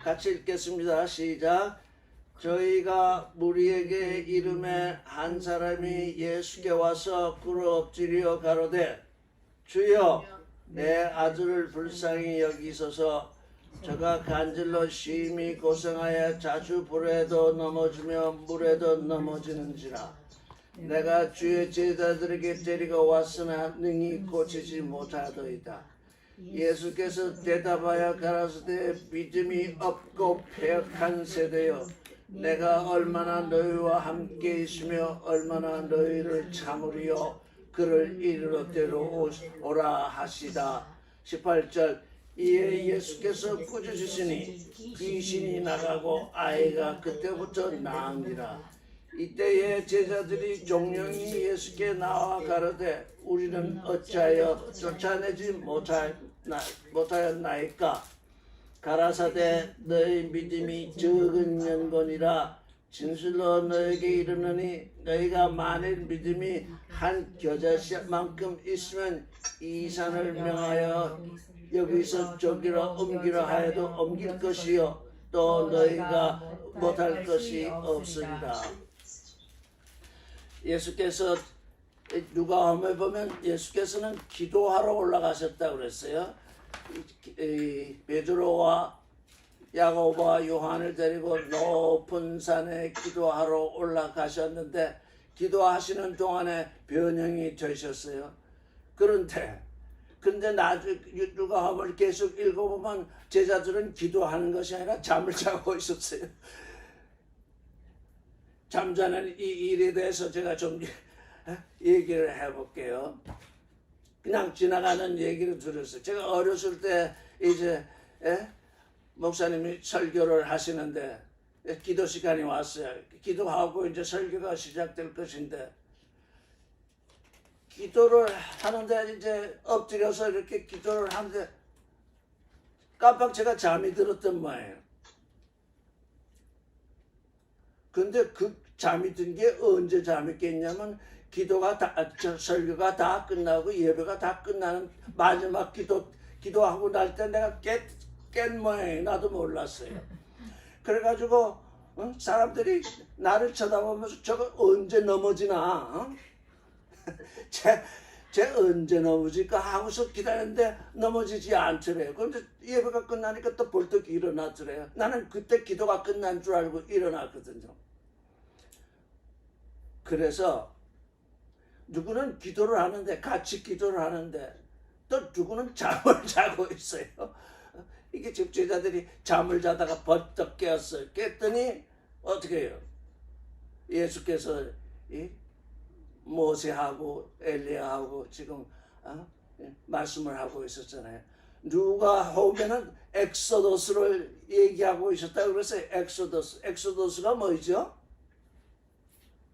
같이 읽겠습니다. 시작. 저희가 무리에게 이름에 한 사람이 예수께 와서 꿇어 엎드려 가로되 주여 내 아들을 불쌍히 여기소서. 저가 간질러 심히 고생하여 자주 불에도 넘어지며 물에도 넘어지는지라. 내가 주의 제자들에게 데리고 왔으나 능히 고치지 못하더이다. 예수께서 대답하여 가라사대 믿음이 없고 패역한 세대여, 내가 얼마나 너희와 함께 있으며 얼마나 너희를 참으리요. 그를 이르러 데려오라 하시다. 18절. 이에 예수께서 꾸짖으시니 귀신이 나가고 아이가 그때부터 나으니라. 이때에 제자들이 종영이 예수께 나와 가로되 우리는 어찌하여 쫓아내지 못하였나이까. 가라사대 너희 믿음이 적은 연곤이라. 진실로 너에게 이르노니 너희가 만일 믿음이 한 겨자씨만큼 있으면 이 산을 명하여 여기서 저기로 옮기려 하여도 옮길 것이요 또 너희가 못할 것이 없으리라. 예수께서 누가복음에 보면 예수께서는 기도하러 올라가셨다고 그랬어요. 베드로와 야고보와 요한을 데리고 높은 산에 기도하러 올라가셨는데 기도하시는 동안에 변형이 되셨어요. 근데 나중에 누가복음을 계속 읽어보면 제자들은 기도하는 것이 아니라 잠을 자고 있었어요. 잠자는 이 일에 대해서 제가 좀 얘기를 해볼게요. 그냥 지나가는 얘기를 들었어요. 제가 어렸을 때 이제 목사님이 설교를 하시는데 기도 시간이 왔어요. 기도하고 이제 설교가 시작될 것인데 기도를 하는데 이제 엎드려서 이렇게 기도를 하는데 깜빡 제가 잠이 들었던 모양이에요. 근데 그 잠이 든 게 언제 잠이 깼냐면 설교가 다 끝나고 예배가 다 끝나는 마지막 기도하고 날 때 내가 깬 모양이에요. 나도 몰랐어요. 그래가지고 사람들이 나를 쳐다보면서 저거 언제 넘어지나 쟤 언제 넘어질까 하고서 기다렸는데 넘어지지 않더래요. 그런데 예배가 끝나니까 또 벌떡 일어났더래요. 나는 그때 기도가 끝난 줄 알고 일어났거든요. 그래서 누구는 기도를 하는데 같이 기도를 하는데 또 누구는 잠을 자고 있어요. 이게 지금 제자들이 잠을 자다가 벌떡 깨었어요. 깼더니 어떻게 해요? 예수께서 모세하고 엘리야하고 지금 말씀을 하고 있었잖아요. 누가복음에는 엑소더스를 얘기하고 있었다고 그랬어요. 엑소더스가 뭐죠?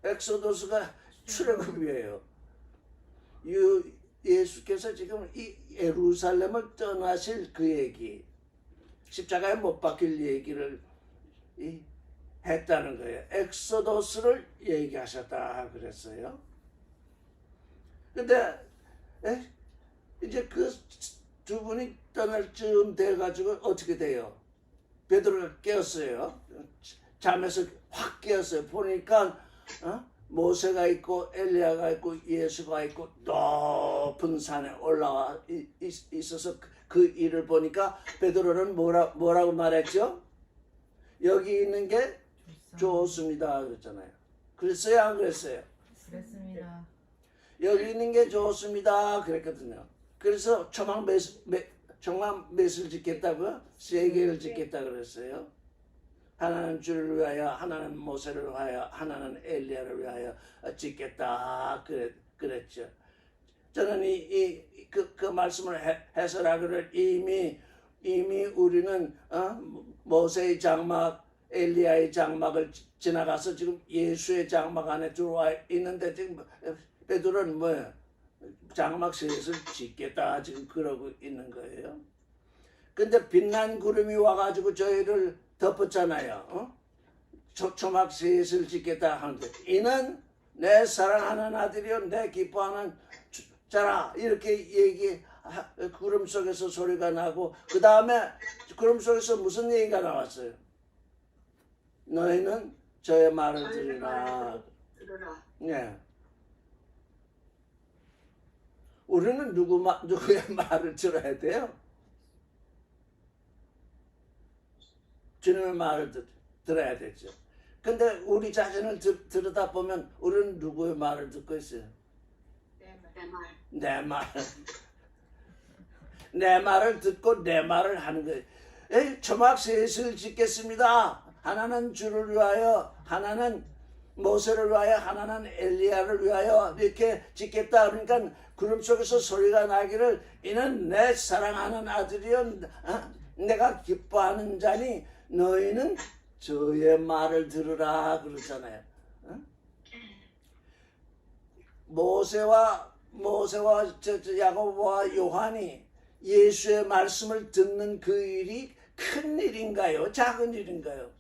엑소더스가 출애굽이에요. 예수께서 지금 이 예루살렘을 떠나실 그 얘기, 십자가에 못 박힐 얘기를 했다는 거예요. 엑소더스를 얘기하셨다 그랬어요. 근데 이제 그 두 분이 떠날 쯤 돼가지고 어떻게 돼요? 베드로가 깨었어요. 잠에서 확 깨었어요. 보니까 모세가 있고 엘리야가 있고 예수가 있고 높은 산에 올라와 있어서 그 일을 보니까 베드로는 뭐라고 말했죠? 여기 있는 게 좋습니다 그랬잖아요. 그랬어요 안 그랬어요? 그랬습니다. 여기 있는 게 좋습니다 그랬거든요. 그래서 초막 몇을 짓겠다고요? 3개를 짓겠다 그랬어요. 하나는 주를 위하여, 하나는 모세를 위하여, 하나는 엘리야를 위하여 짓겠다 그랬죠. 저는 그 말씀을 해설하기를 이미 우리는 모세의 장막, 엘리야의 장막을 지나가서 지금 예수의 장막 안에 들어와 있는데 지금 베드로는 뭐예요? 장막 셋을 짓겠다 지금 그러고 있는 거예요. 근데 빛난 구름이 와가지고 저희를 덮었잖아요. 초막 셋을 짓겠다 하는데 이는 내 사랑하는 아들이요 내 기뻐하는 자라 이렇게 구름 속에서 소리가 나고 그 다음에 구름 속에서 무슨 얘기가 나왔어요? 너희는 저의 말을 들으라. 예. 우리는 누구의 말을 들어야 돼요? 주님의 말을 들어야 되죠. 근데 우리 자신을 들여다보면 우리는 누구의 말을 듣고 있어요? 내 말. 내 말을 듣고 내 말을 하는 거예요. 초막 셋을 짓겠습니다. 하나는 주를 위하여, 하나는 모세를 위하여, 하나는 엘리야를 위하여 이렇게 짓겠다. 그러니까 구름 속에서 소리가 나기를 이는 내 사랑하는 아들이여, 내가 기뻐하는 자니 너희는 저의 말을 들으라 그러잖아요. 모세와 야고보와 요한이 예수의 말씀을 듣는 그 일이 큰 일인가요? 작은 일인가요?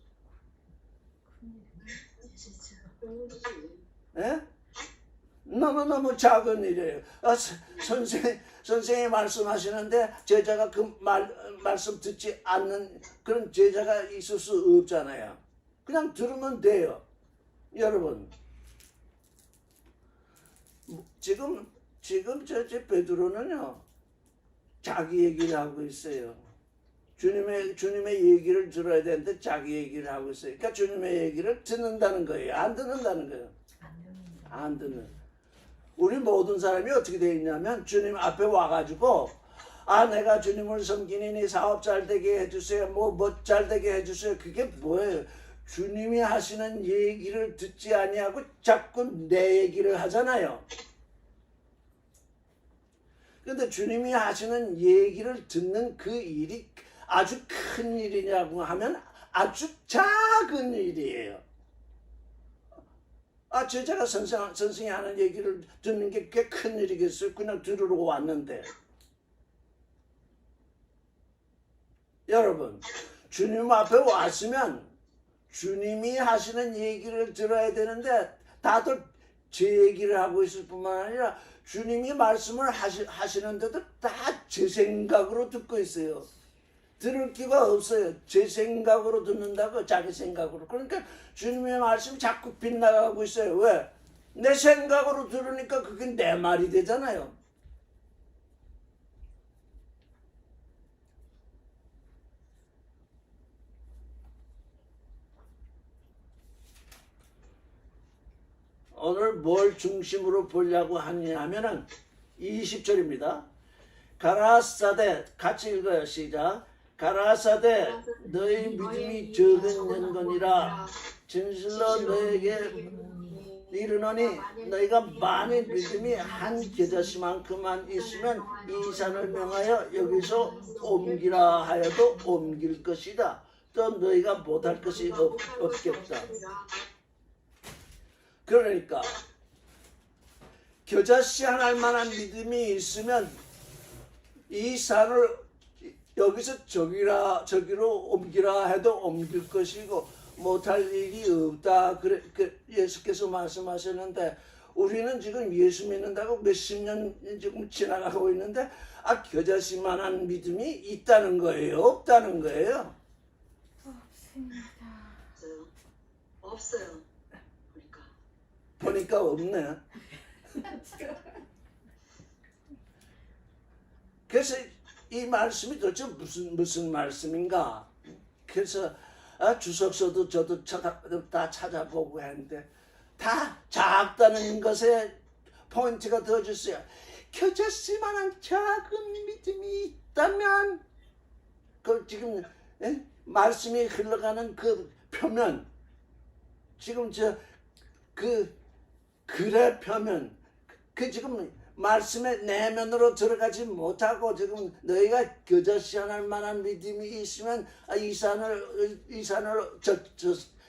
예? 너무너무 작은 일이에요. 선생님이 말씀하시는데 제자가 그 말씀 듣지 않는 그런 제자가 있을 수 없잖아요. 그냥 들으면 돼요. 여러분, 지금 저 베드로는요 자기 얘기를 하고 있어요. 주님의 얘기를 들어야 되는데 자기 얘기를 하고 있어요. 그러니까 주님의 얘기를 듣는다는 거예요. 안 듣는다는 거예요. 안 듣는. 우리 모든 사람이 어떻게 되어 있냐면 주님 앞에 와가지고 내가 주님을 섬기니 사업 잘 되게 해주세요. 뭐 잘 되게 해주세요. 그게 뭐예요? 주님이 하시는 얘기를 듣지 아니하고 자꾸 내 얘기를 하잖아요. 근데 주님이 하시는 얘기를 듣는 그 일이 아주 큰 일이냐고 하면 아주 작은 일이에요. 제자가 선생이 하는 얘기를 듣는 게 꽤 큰 일이겠어요. 그냥 들으러 왔는데. 여러분, 주님 앞에 왔으면 주님이 하시는 얘기를 들어야 되는데 다들 제 얘기를 하고 있을 뿐만 아니라 주님이 말씀을 하시는데도 다 제 생각으로 듣고 있어요. 들을 기가 없어요. 제 생각으로 듣는다고 자기 생각으로. 그러니까 주님의 말씀이 자꾸 빗나가고 있어요. 왜? 내 생각으로 들으니까 그게 내 말이 되잖아요. 오늘 뭘 중심으로 보려고 하냐면은 20절입니다. 가라사대 같이 읽어요. 시작. 가라사대 너희 믿음이 적은 연건이라 진실로 너에게 이르노니 너희가 만일 믿음이 한 겨자씨만큼만 있으면 이 산을 명하여 여기서 옮기라 하여도 옮길 것이다. 또 너희가 못할 것이 없겠다. 그러니까 겨자씨 하나일 만한 믿음이 있으면 이 산을 여기서 저기로 옮기라 해도 옮길 것이고 못할 일이 없다. 예수께서 말씀하셨는데 우리는 지금 예수 믿는다고 몇십 년 지금 지나가고 있는데 겨자씨만한 믿음이 있다는 거예요? 없다는 거예요? 없습니다. 없어요. 보니까 없네. 그래서 이 말씀이 도대체 무슨 말씀인가? 그래서 주석서도 저도 다 찾아보고 했는데 다 작다는 것에 포인트가 더 줬어요. 겨자씨만한 작은 믿음이 있다면 그 지금 말씀이 흘러가는 그 표면 지금 글의 표면 그 지금 말씀의 내면으로 들어가지 못하고 지금 너희가 겨자씨 하나 만한 믿음이 있으면 이 산을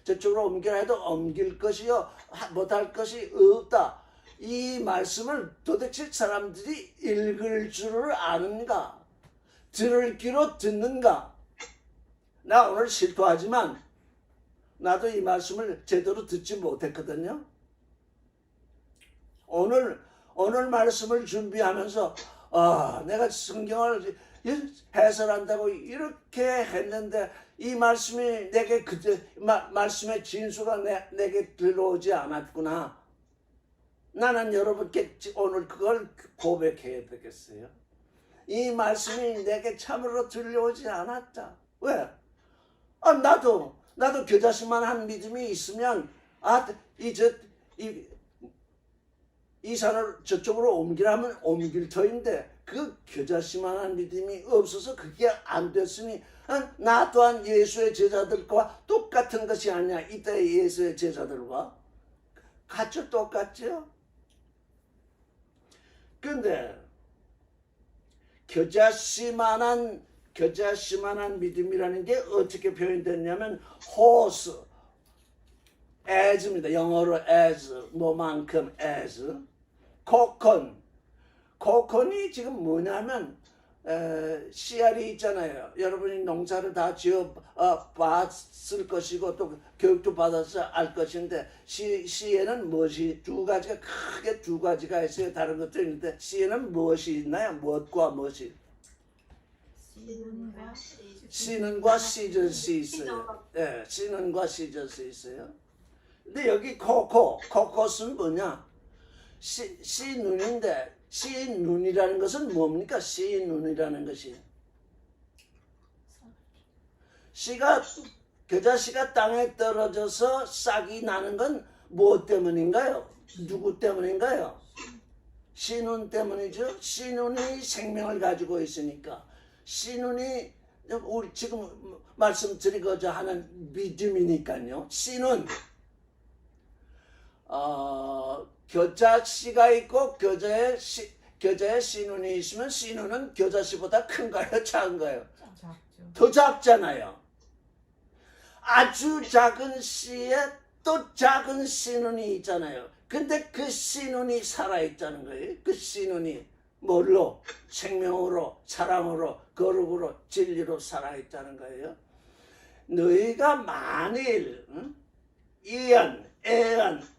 저쪽으로 옮겨야 해도 옮길 것이요 못할 것이 없다. 이 말씀을 도대체 사람들이 읽을 줄을 아는가? 들을 귀로 듣는가? 나 오늘 실토하지만 나도 이 말씀을 제대로 듣지 못했거든요. 오늘 말씀을 준비하면서 내가 성경을 해설한다고 이렇게 했는데 이 말씀이 내게 말씀의 진수가 내게 들어오지 않았구나. 나는 여러분께 오늘 그걸 고백해야 되겠어요. 이 말씀이 내게 참으로 들려오지 않았다. 왜? 나도 겨자씨만한 믿음이 있으면 이 산을 저쪽으로 옮기라면 옮길 터인데 그 겨자씨만한 믿음이 없어서 그게 안 됐으니 나 또한 예수의 제자들과 똑같은 것이 아니냐. 이때 예수의 제자들과 같죠? 똑같죠? 근데 겨자씨만한 믿음이라는 게 어떻게 표현됐냐면 horse, as입니다. 영어로 as, 뭐만큼 as. 코콘이 지금 뭐냐면 씨알이 있잖아요. 여러분이 농사를 다 지어 봤을 것이고 또 교육도 받아서 알 것인데 씨에는 무엇이 크게 두 가지가 있어요. 다른 것도 있는데 씨에는 무엇이 있나요? 무엇과 무엇이? 씨는과 씨젓이 있어요. 네, 씨는과 씨젓이 있어요. 근데 여기 코콧은 뭐냐? 씨눈인데 씨눈이라는 것은 뭡니까? 씨눈이라는 것이 겨자씨가 땅에 떨어져서 싹이 나는 건 무엇 때문인가요? 누구 때문인가요? 씨눈 때문이죠. 씨눈이 생명을 가지고 있으니까 씨눈이 우리 지금 말씀드리고자 하는 믿음이니까요. 씨는 겨자씨가 있고 겨자에 씨눈이 있으면 씨눈은 겨자씨보다 큰가요? 작은가요? 작죠. 더 작잖아요. 아주 작은 씨에 또 작은 씨눈이 있잖아요. 근데 그 씨눈이 살아있다는 거예요. 그 씨눈이 뭘로? 생명으로, 사랑으로, 거룩으로, 진리로 살아있다는 거예요. 너희가 만일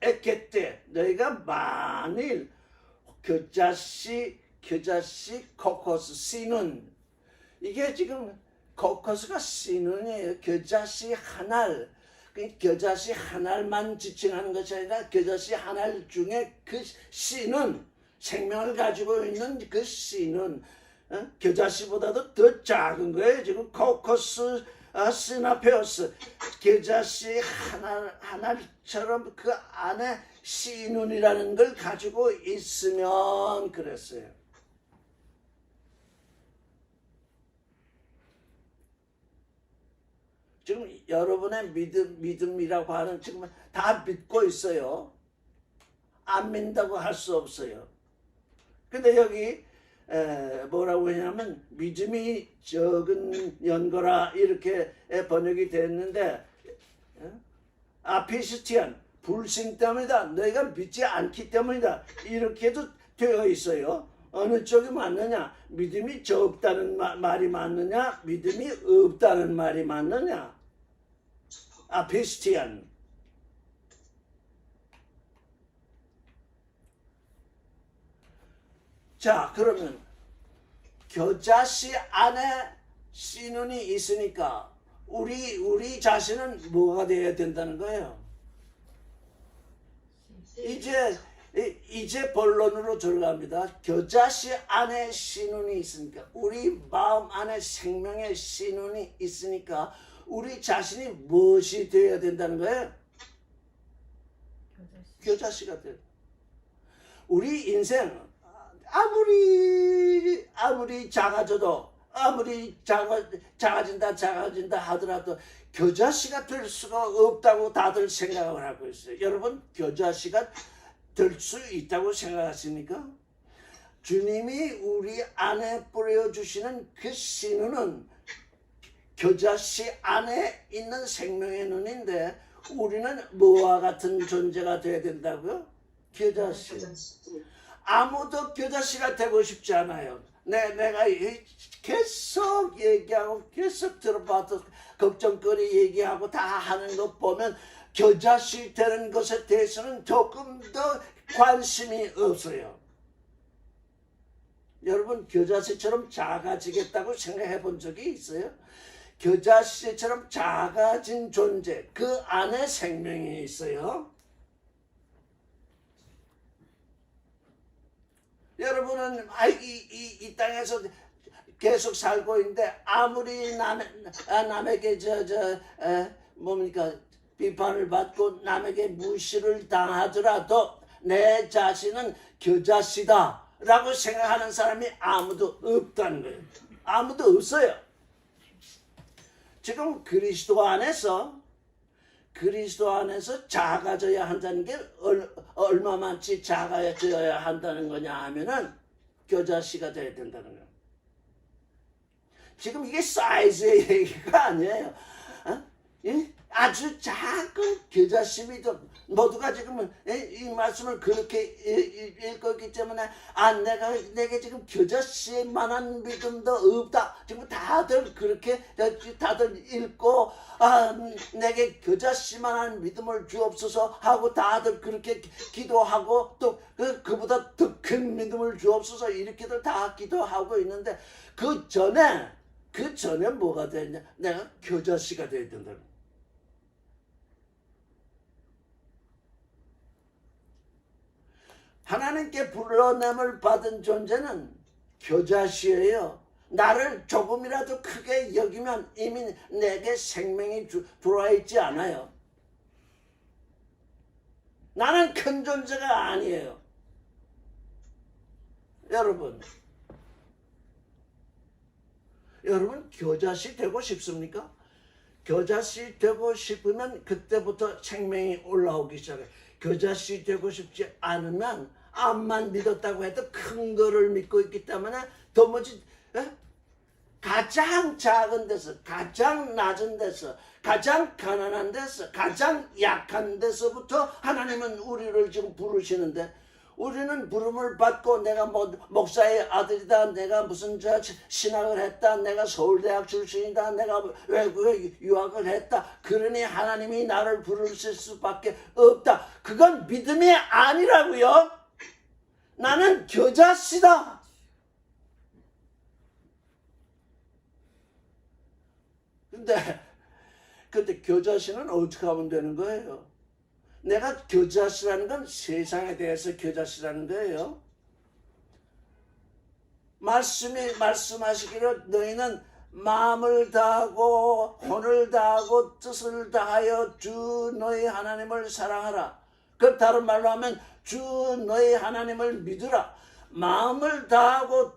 애켓때 너희가 만일 겨자씨, 코코스, 씨눈 이게 지금 코코스가 씨눈이에요. 겨자씨 한 알, 겨자씨 한 알만 지칭하는 것이 아니라 겨자씨 한 알 중에 그 씨는 생명을 가지고 있는 그 씨는 겨자씨보다도 더 작은 거예요. 지금 코코스 시나페오스 겨자씨 한 알처럼 그 안에 씨눈이라는 걸 가지고 있으면 그랬어요. 지금 여러분의 믿음이라고 하는 지금 다 믿고 있어요. 안 믿는다고 할 수 없어요. 근데 여기 뭐라고 하냐면 믿음이 적은 연고라 이렇게 번역이 됐는데 아피스티안 불신 때문이다. 너희가 믿지 않기 때문이다. 이렇게도 되어 있어요. 어느 쪽이 맞느냐? 믿음이 적다는 말이 맞느냐? 믿음이 없다는 말이 맞느냐? 아피스티안. 자, 그러면 겨자씨 안에 씨눈이 있으니까 우리 자신은 뭐가 되어야 된다는 거예요? 이제 본론으로 들어갑니다. 겨자씨 안에 씨눈이 있으니까 우리 마음 안에 생명의 씨눈이 있으니까 우리 자신이 무엇이 되어야 된다는 거예요? 겨자씨가 돼요. 우리 인생 아무리 작아져도 아무리 작아진다 하더라도 겨자씨가 될 수가 없다고 다들 생각을 하고 있어요. 여러분 겨자씨가 될 수 있다고 생각하십니까? 주님이 우리 안에 뿌려주시는 그 씨눈은 겨자씨 안에 있는 생명의 눈인데 우리는 뭐와 같은 존재가 되어야 된다고요? 겨자씨. 아무도 겨자씨가 되고 싶지 않아요. 내가 계속 얘기하고 계속 들어봐도 걱정거리 얘기하고 다 하는 거 보면 겨자씨 되는 것에 대해서는 조금 더 관심이 없어요. 여러분 겨자씨처럼 작아지겠다고 생각해 본 적이 있어요? 겨자씨처럼 작아진 존재, 그 안에 생명이 있어요. 여러분은 이 땅에서 계속 살고 있는데 아무리 남에게 뭡니까 비판을 받고 남에게 무시를 당하더라도 내 자신은 겨자씨다라고 생각하는 사람이 아무도 없다는 거예요. 아무도 없어요. 지금 그리스도 안에서 작아져야 한다는 게 얼마만치 작아져야 한다는 거냐 하면은 겨자씨가 돼야 된다는 거예요. 지금 이게 사이즈의 얘기가 아니에요. 아주 작은 겨자씨도 모두가 지금 이 말씀을 그렇게 읽었기 때문에 내게 지금 겨자씨만한 믿음도 없다. 지금 다들 그렇게 다들 읽고 내게 겨자씨만한 믿음을 주옵소서 하고 다들 그렇게 기도하고 또 그보다 더 큰 믿음을 주옵소서 이렇게들 다 기도하고 있는데 그 전에 뭐가 되냐? 내가 겨자씨가 돼야 된다는 거예요. 하나님께 불러냄을 받은 존재는 겨자씨예요. 나를 조금이라도 크게 여기면 이미 내게 생명이 들어와 있지 않아요. 나는 큰 존재가 아니에요. 여러분 겨자씨 되고 싶습니까? 겨자씨 되고 싶으면 그때부터 생명이 올라오기 시작해요. 겨자씨 되고 싶지 않으면 암만 믿었다고 해도 큰 거를 믿고 있기 때문에 도무지 가장 작은 데서, 가장 낮은 데서, 가장 가난한 데서, 가장 약한 데서부터 하나님은 우리를 지금 부르시는데 우리는 부름을 받고 내가 목사의 아들이다, 내가 무슨 신학을 했다, 내가 서울대학 출신이다, 내가 외국에 유학을 했다, 그러니 하나님이 나를 부르실 수밖에 없다. 그건 믿음이 아니라고요. 나는 겨자씨다. 근데 겨자씨는 어떻게 하면 되는 거예요? 내가 겨자씨라는 건 세상에 대해서 겨자씨라는 거예요. 말씀하시기를 너희는 마음을 다하고 혼을 다하고 뜻을 다하여 주 너희 하나님을 사랑하라. 그 다른 말로 하면 주 너희 하나님을 믿으라. 마음을 다하고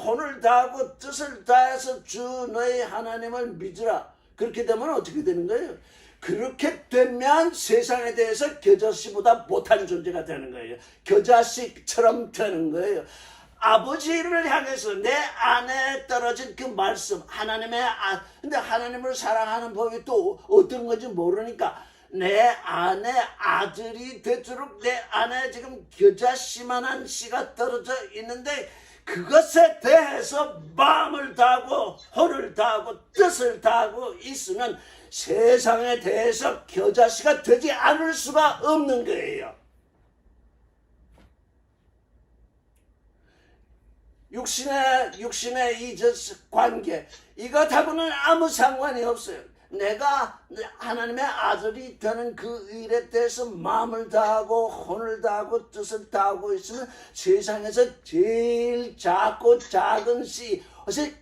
혼을 다하고 뜻을 다해서 주 너희 하나님을 믿으라. 그렇게 되면 어떻게 되는 거예요? 그렇게 되면 세상에 대해서 겨자씨보다 못한 존재가 되는 거예요. 겨자씨처럼 되는 거예요. 아버지를 향해서 내 안에 떨어진 그 말씀, 근데 하나님을 사랑하는 법이 또 어떤 건지 모르니까 내 안에 아들이 되도록 내 안에 지금 겨자씨만한 씨가 떨어져 있는데 그것에 대해서 마음을 다하고 혼을 다하고 뜻을 다하고 있으면 세상에 대해서 겨자씨가 되지 않을 수가 없는 거예요. 육신의 이 관계 이것하고는 아무 상관이 없어요. 내가 하나님의 아들이 되는 그 일에 대해서 마음을 다하고 혼을 다하고 뜻을 다하고 있으면 세상에서 제일 작고 작은 씨,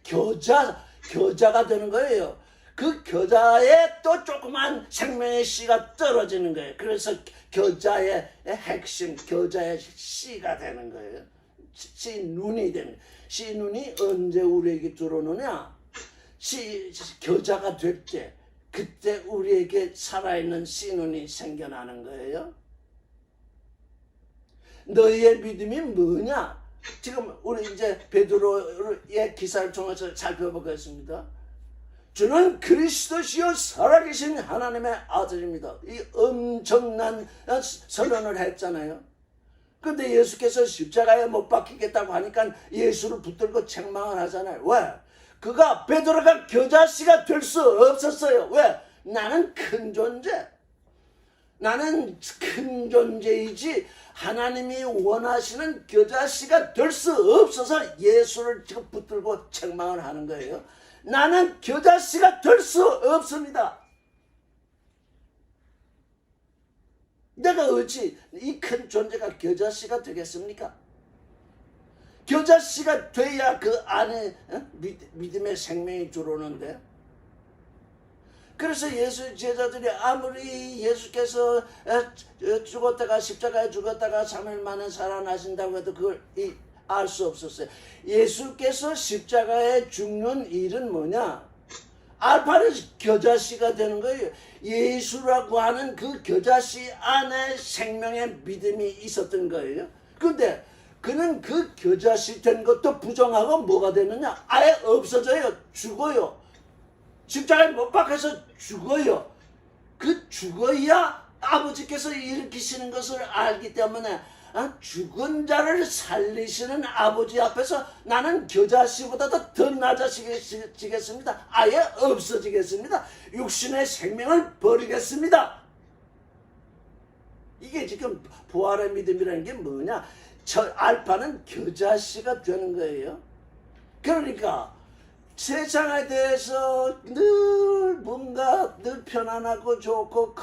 겨자가 되는 거예요. 그 겨자에 또 조그만 생명의 씨가 떨어지는 거예요. 그래서 겨자의 핵심, 겨자의 씨가 되는 거예요. 씨눈이 되는 거예요. 씨눈이 언제 우리에게 들어오느냐? 겨자가 될 때, 그때 우리에게 살아있는 씨눈이 생겨나는 거예요. 너희의 믿음이 뭐냐? 지금 우리 이제 베드로의 기사를 통해서 살펴보겠습니다. 주는 그리스도시요 살아계신 하나님의 아들입니다. 이 엄청난 선언을 했잖아요. 근데 예수께서 십자가에 못 박히겠다고 하니까 예수를 붙들고 책망을 하잖아요. 왜? 베드로가 겨자씨가 될 수 없었어요. 왜? 나는 큰 존재. 나는 큰 존재이지 하나님이 원하시는 겨자씨가 될 수 없어서 예수를 지금 붙들고 책망을 하는 거예요. 나는 겨자씨가 될 수 없습니다. 내가 어찌 이 큰 존재가 겨자씨가 되겠습니까? 겨자씨가 돼야 그 안에 믿음의 생명이 들어오는데, 그래서 예수 제자들이 아무리 예수께서 죽었다가 십자가에 죽었다가 3일 만에 살아나신다고 해도 그걸 알 수 없었어요. 예수께서 십자가에 죽는 일은 뭐냐? 알파는 겨자씨가 되는 거예요. 예수라고 하는 그 겨자씨 안에 생명의 믿음이 있었던 거예요. 그런데 그는 그 겨자씨 된 것도 부정하고 뭐가 되느냐? 아예 없어져요. 죽어요. 십자가에 못 박혀서 죽어요. 그 죽어야 아버지께서 일으키시는 것을 알기 때문에 죽은 자를 살리시는 아버지 앞에서 나는 겨자씨보다도 더 낮아지겠습니다. 아예 없어지겠습니다. 육신의 생명을 버리겠습니다. 이게 지금 부활의 믿음이라는 게 뭐냐? 저 알파는 겨자씨가 되는 거예요. 그러니까 세상에 대해서 늘 뭔가 늘 편안하고 좋고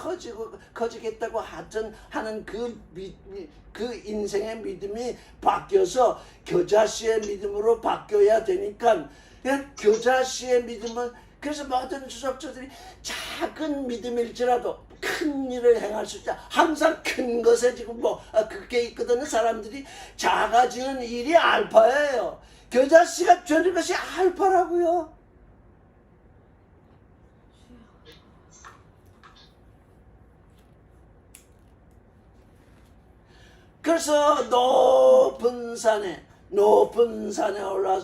커지겠다고 하는 그 인생의 믿음이 바뀌어서 겨자씨의 믿음으로 바뀌어야 되니까, 그냥 겨자씨의 믿음은, 그래서 모든 주석자들이 작은 믿음일지라도 큰 일을 행할 수 있다. 항상 큰 것에 지금 그게 있거든요. 사람들이 작아지는 일이 알파예요. 겨자씨가 되는 것이 알파라고요. 그래서 높은 산에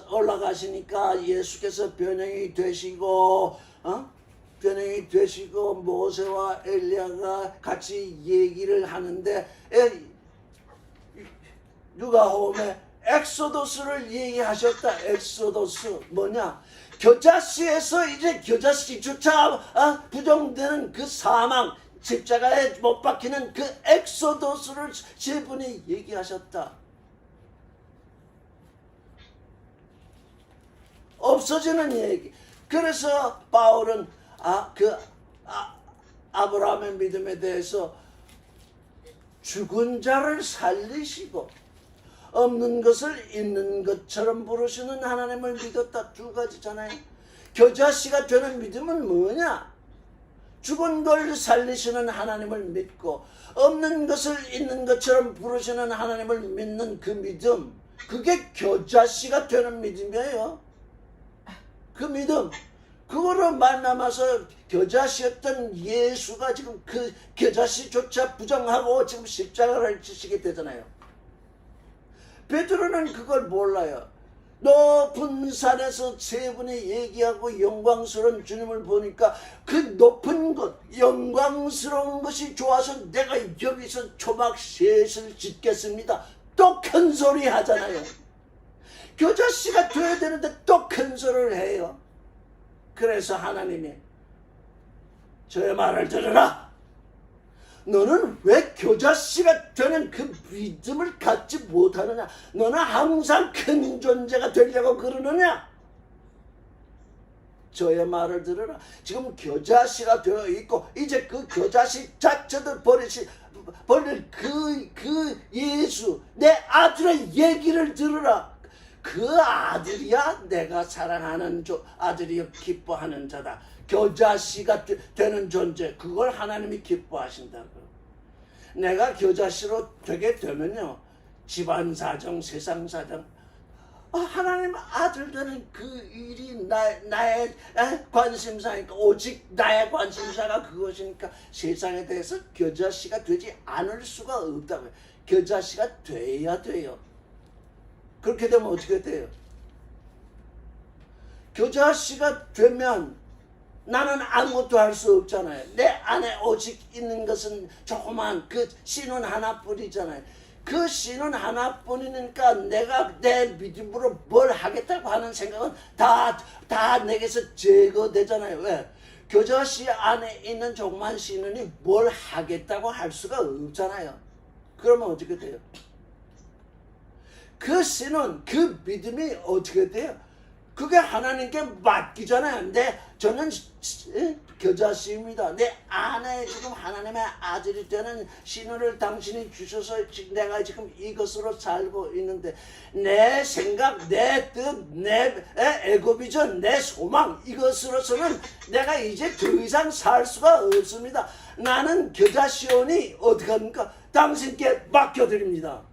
올라가시니까 예수께서 변형이 되시고 모세와 엘리야가 같이 얘기를 하는데, 누가 오면 엑소도스를 얘기하셨다. 엑소도스 뭐냐? 겨자씨에서 이제 겨자씨조차 부정되는 그 사망, 십자가에 못 박히는 그 엑소도스를 세 분이 얘기하셨다. 없어지는 얘기. 그래서 바울은 아브라함의 믿음에 대해서 죽은 자를 살리시고 없는 것을 있는 것처럼 부르시는 하나님을 믿었다. 두 가지잖아요. 겨자씨가 되는 믿음은 뭐냐? 죽은 걸 살리시는 하나님을 믿고 없는 것을 있는 것처럼 부르시는 하나님을 믿는 그 믿음, 그게 겨자씨가 되는 믿음이에요. 그 믿음, 그거로 말미암아서 겨자씨였던 예수가 지금 그 겨자씨조차 부정하고 지금 십자가를 지시게 되잖아요. 베드로는 그걸 몰라요. 높은 산에서 세 분이 얘기하고 영광스러운 주님을 보니까 그 높은 것, 영광스러운 것이 좋아서 내가 여기서 초막 셋을 짓겠습니다. 또 큰 소리 하잖아요. 겨자씨가 돼야 되는데 또 큰 소리를 해요. 그래서 하나님이 저의 말을 들으라. 너는 왜 겨자씨가 되는 그 믿음을 갖지 못하느냐? 너는 항상 큰 존재가 되려고 그러느냐? 저의 말을 들으라. 지금 겨자씨가 되어 있고 이제 그 겨자씨 자체도 버릴 그 예수, 내 아들의 얘기를 들으라. 그 아들이야 내가 사랑하는 아들이여 기뻐하는 자다. 겨자씨가 되는 존재, 그걸 하나님이 기뻐하신다고. 내가 겨자씨로 되게 되면요, 집안 사정, 세상 사정, 하나님 아들 되는 그 일이 나의 관심사니까, 오직 나의 관심사가 그것이니까 세상에 대해서 겨자씨가 되지 않을 수가 없다고요. 겨자씨가 돼야 돼요. 그렇게 되면 어떻게 돼요? 겨자씨가 되면 나는 아무것도 할 수 없잖아요. 내 안에 오직 있는 것은 조그만 그 씨는 하나뿐이잖아요. 그 씨는 하나뿐이니까 내가 내 믿음으로 뭘 하겠다고 하는 생각은 다 내게서 제거되잖아요. 왜? 겨자씨 안에 있는 조그만 씨는 뭘 하겠다고 할 수가 없잖아요. 그러면 어떻게 돼요? 그 씨는, 그 믿음이 어떻게 돼요? 그게 하나님께 맡기잖아요. 저는 겨자씨입니다. 내 안에 지금 하나님의 아들이 되는 신호를 당신이 주셔서 내가 지금 이것으로 살고 있는데, 내 생각, 내 뜻, 내 애고비전, 내 소망, 이것으로서는 내가 이제 더 이상 살 수가 없습니다. 나는 겨자씨오니 어떻게 합니까? 당신께 맡겨드립니다.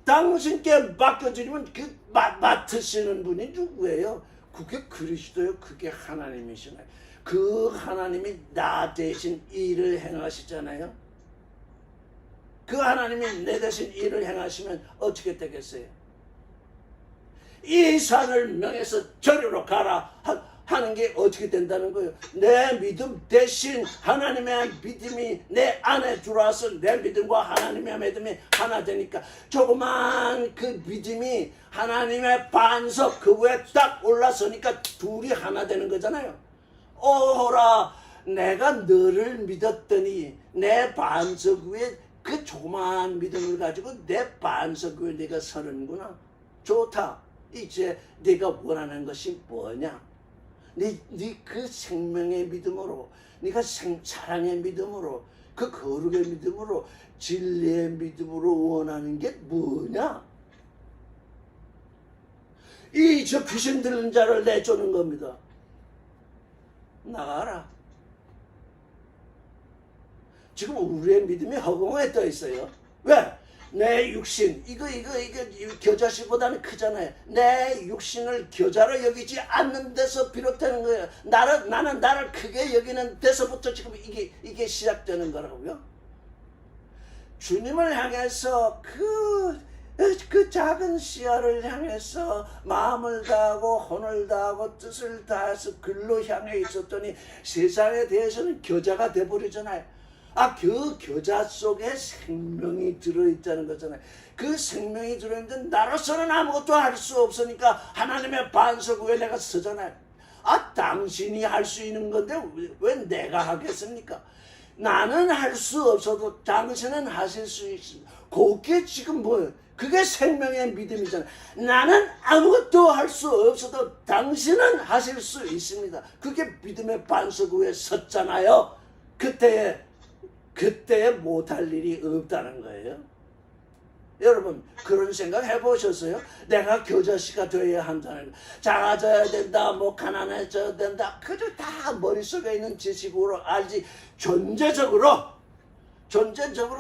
당신께 맡겨드리면 그 맡으시는 분이 누구예요? 그게 그리스도요. 그게 하나님이시나요? 그 하나님이 나 대신 일을 행하시잖아요. 그 하나님이 내 대신 일을 행하시면 어떻게 되겠어요? 이 산을 명해서 저리로 가라 하는 게 어떻게 된다는 거예요? 내 믿음 대신 하나님의 믿음이 내 안에 들어와서 내 믿음과 하나님의 믿음이 하나 되니까 조그만 그 믿음이 하나님의 반석 그 위에 딱 올라서니까 둘이 하나 되는 거잖아요. 오호라, 내가 너를 믿었더니 내 반석 위에 그 조그만 믿음을 가지고 내 반석 위에 네가 서는구나. 좋다. 이제 네가 원하는 것이 뭐냐? 네 그 생명의 믿음으로, 네가 사랑의 믿음으로, 그 거룩의 믿음으로, 진리의 믿음으로 원하는 게 뭐냐? 이 저 귀신 들린 자를 내쫓는 겁니다. 나가라. 지금 우리의 믿음이 허공에 떠 있어요. 왜? 내 육신, 이거 겨자씨보다는 크잖아요. 내 육신을 겨자로 여기지 않는 데서 비롯되는 거예요. 나는 나를 크게 여기는 데서부터 지금 이게 시작되는 거라고요. 주님을 향해서 그 작은 씨알을 향해서 마음을 다하고 혼을 다하고 뜻을 다해서 글로 향해 있었더니 세상에 대해서는 겨자가 돼버리잖아요. 그 겨자 속에 생명이 들어있다는 거잖아요. 그 생명이 들어있는데 나로서는 아무것도 할 수 없으니까 하나님의 반석 위에 내가 서잖아요. 당신이 할 수 있는 건데 왜 내가 하겠습니까? 나는 할 수 없어도 당신은 하실 수 있습니다. 그게 지금 뭐예요? 그게 생명의 믿음이잖아요. 나는 아무것도 할 수 없어도 당신은 하실 수 있습니다. 그게 믿음의 반석 위에 섰잖아요. 그때에 못할 일이 없다는 거예요. 여러분 그런 생각 해보셨어요? 내가 겨자씨가 되어야 한다는 거. 작아져야 된다, 뭐 가난해져야 된다, 그저 다 머릿속에 있는 지식으로 알지. 존재적으로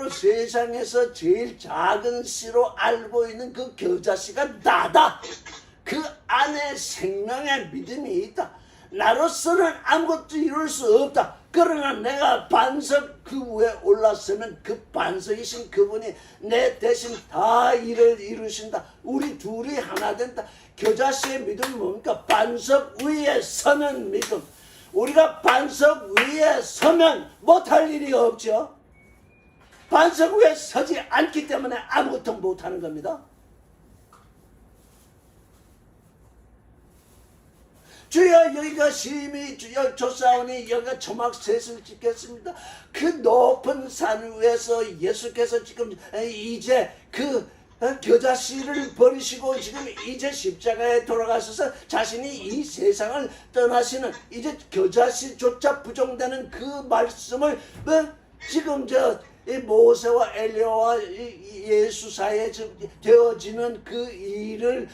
세상에서 제일 작은 씨로 알고 있는 그 겨자씨가 나다. 그 안에 생명의 믿음이 있다. 나로서는 아무것도 이룰 수 없다. 그러나 내가 반석 그 위에 올랐으면 그 반석이신 그분이 내 대신 다 일을 이루신다. 우리 둘이 하나 된다. 겨자씨의 믿음은 뭡니까? 반석 위에 서는 믿음. 우리가 반석 위에 서면 못할 일이 없죠. 반석 위에 서지 않기 때문에 아무것도 못하는 겁니다. 주여 여기가 심히 주여 조사오니 여기가 초막셋을 짓겠습니다. 그 높은 산 위에서 예수께서 지금 이제 그 겨자씨를 버리시고 지금 이제 십자가에 돌아가셔서 자신이 이 세상을 떠나시는 이제 겨자씨조차 부정되는 그 말씀을 지금 이 모세와 엘리야와 예수 사이에 되어지는 그 일을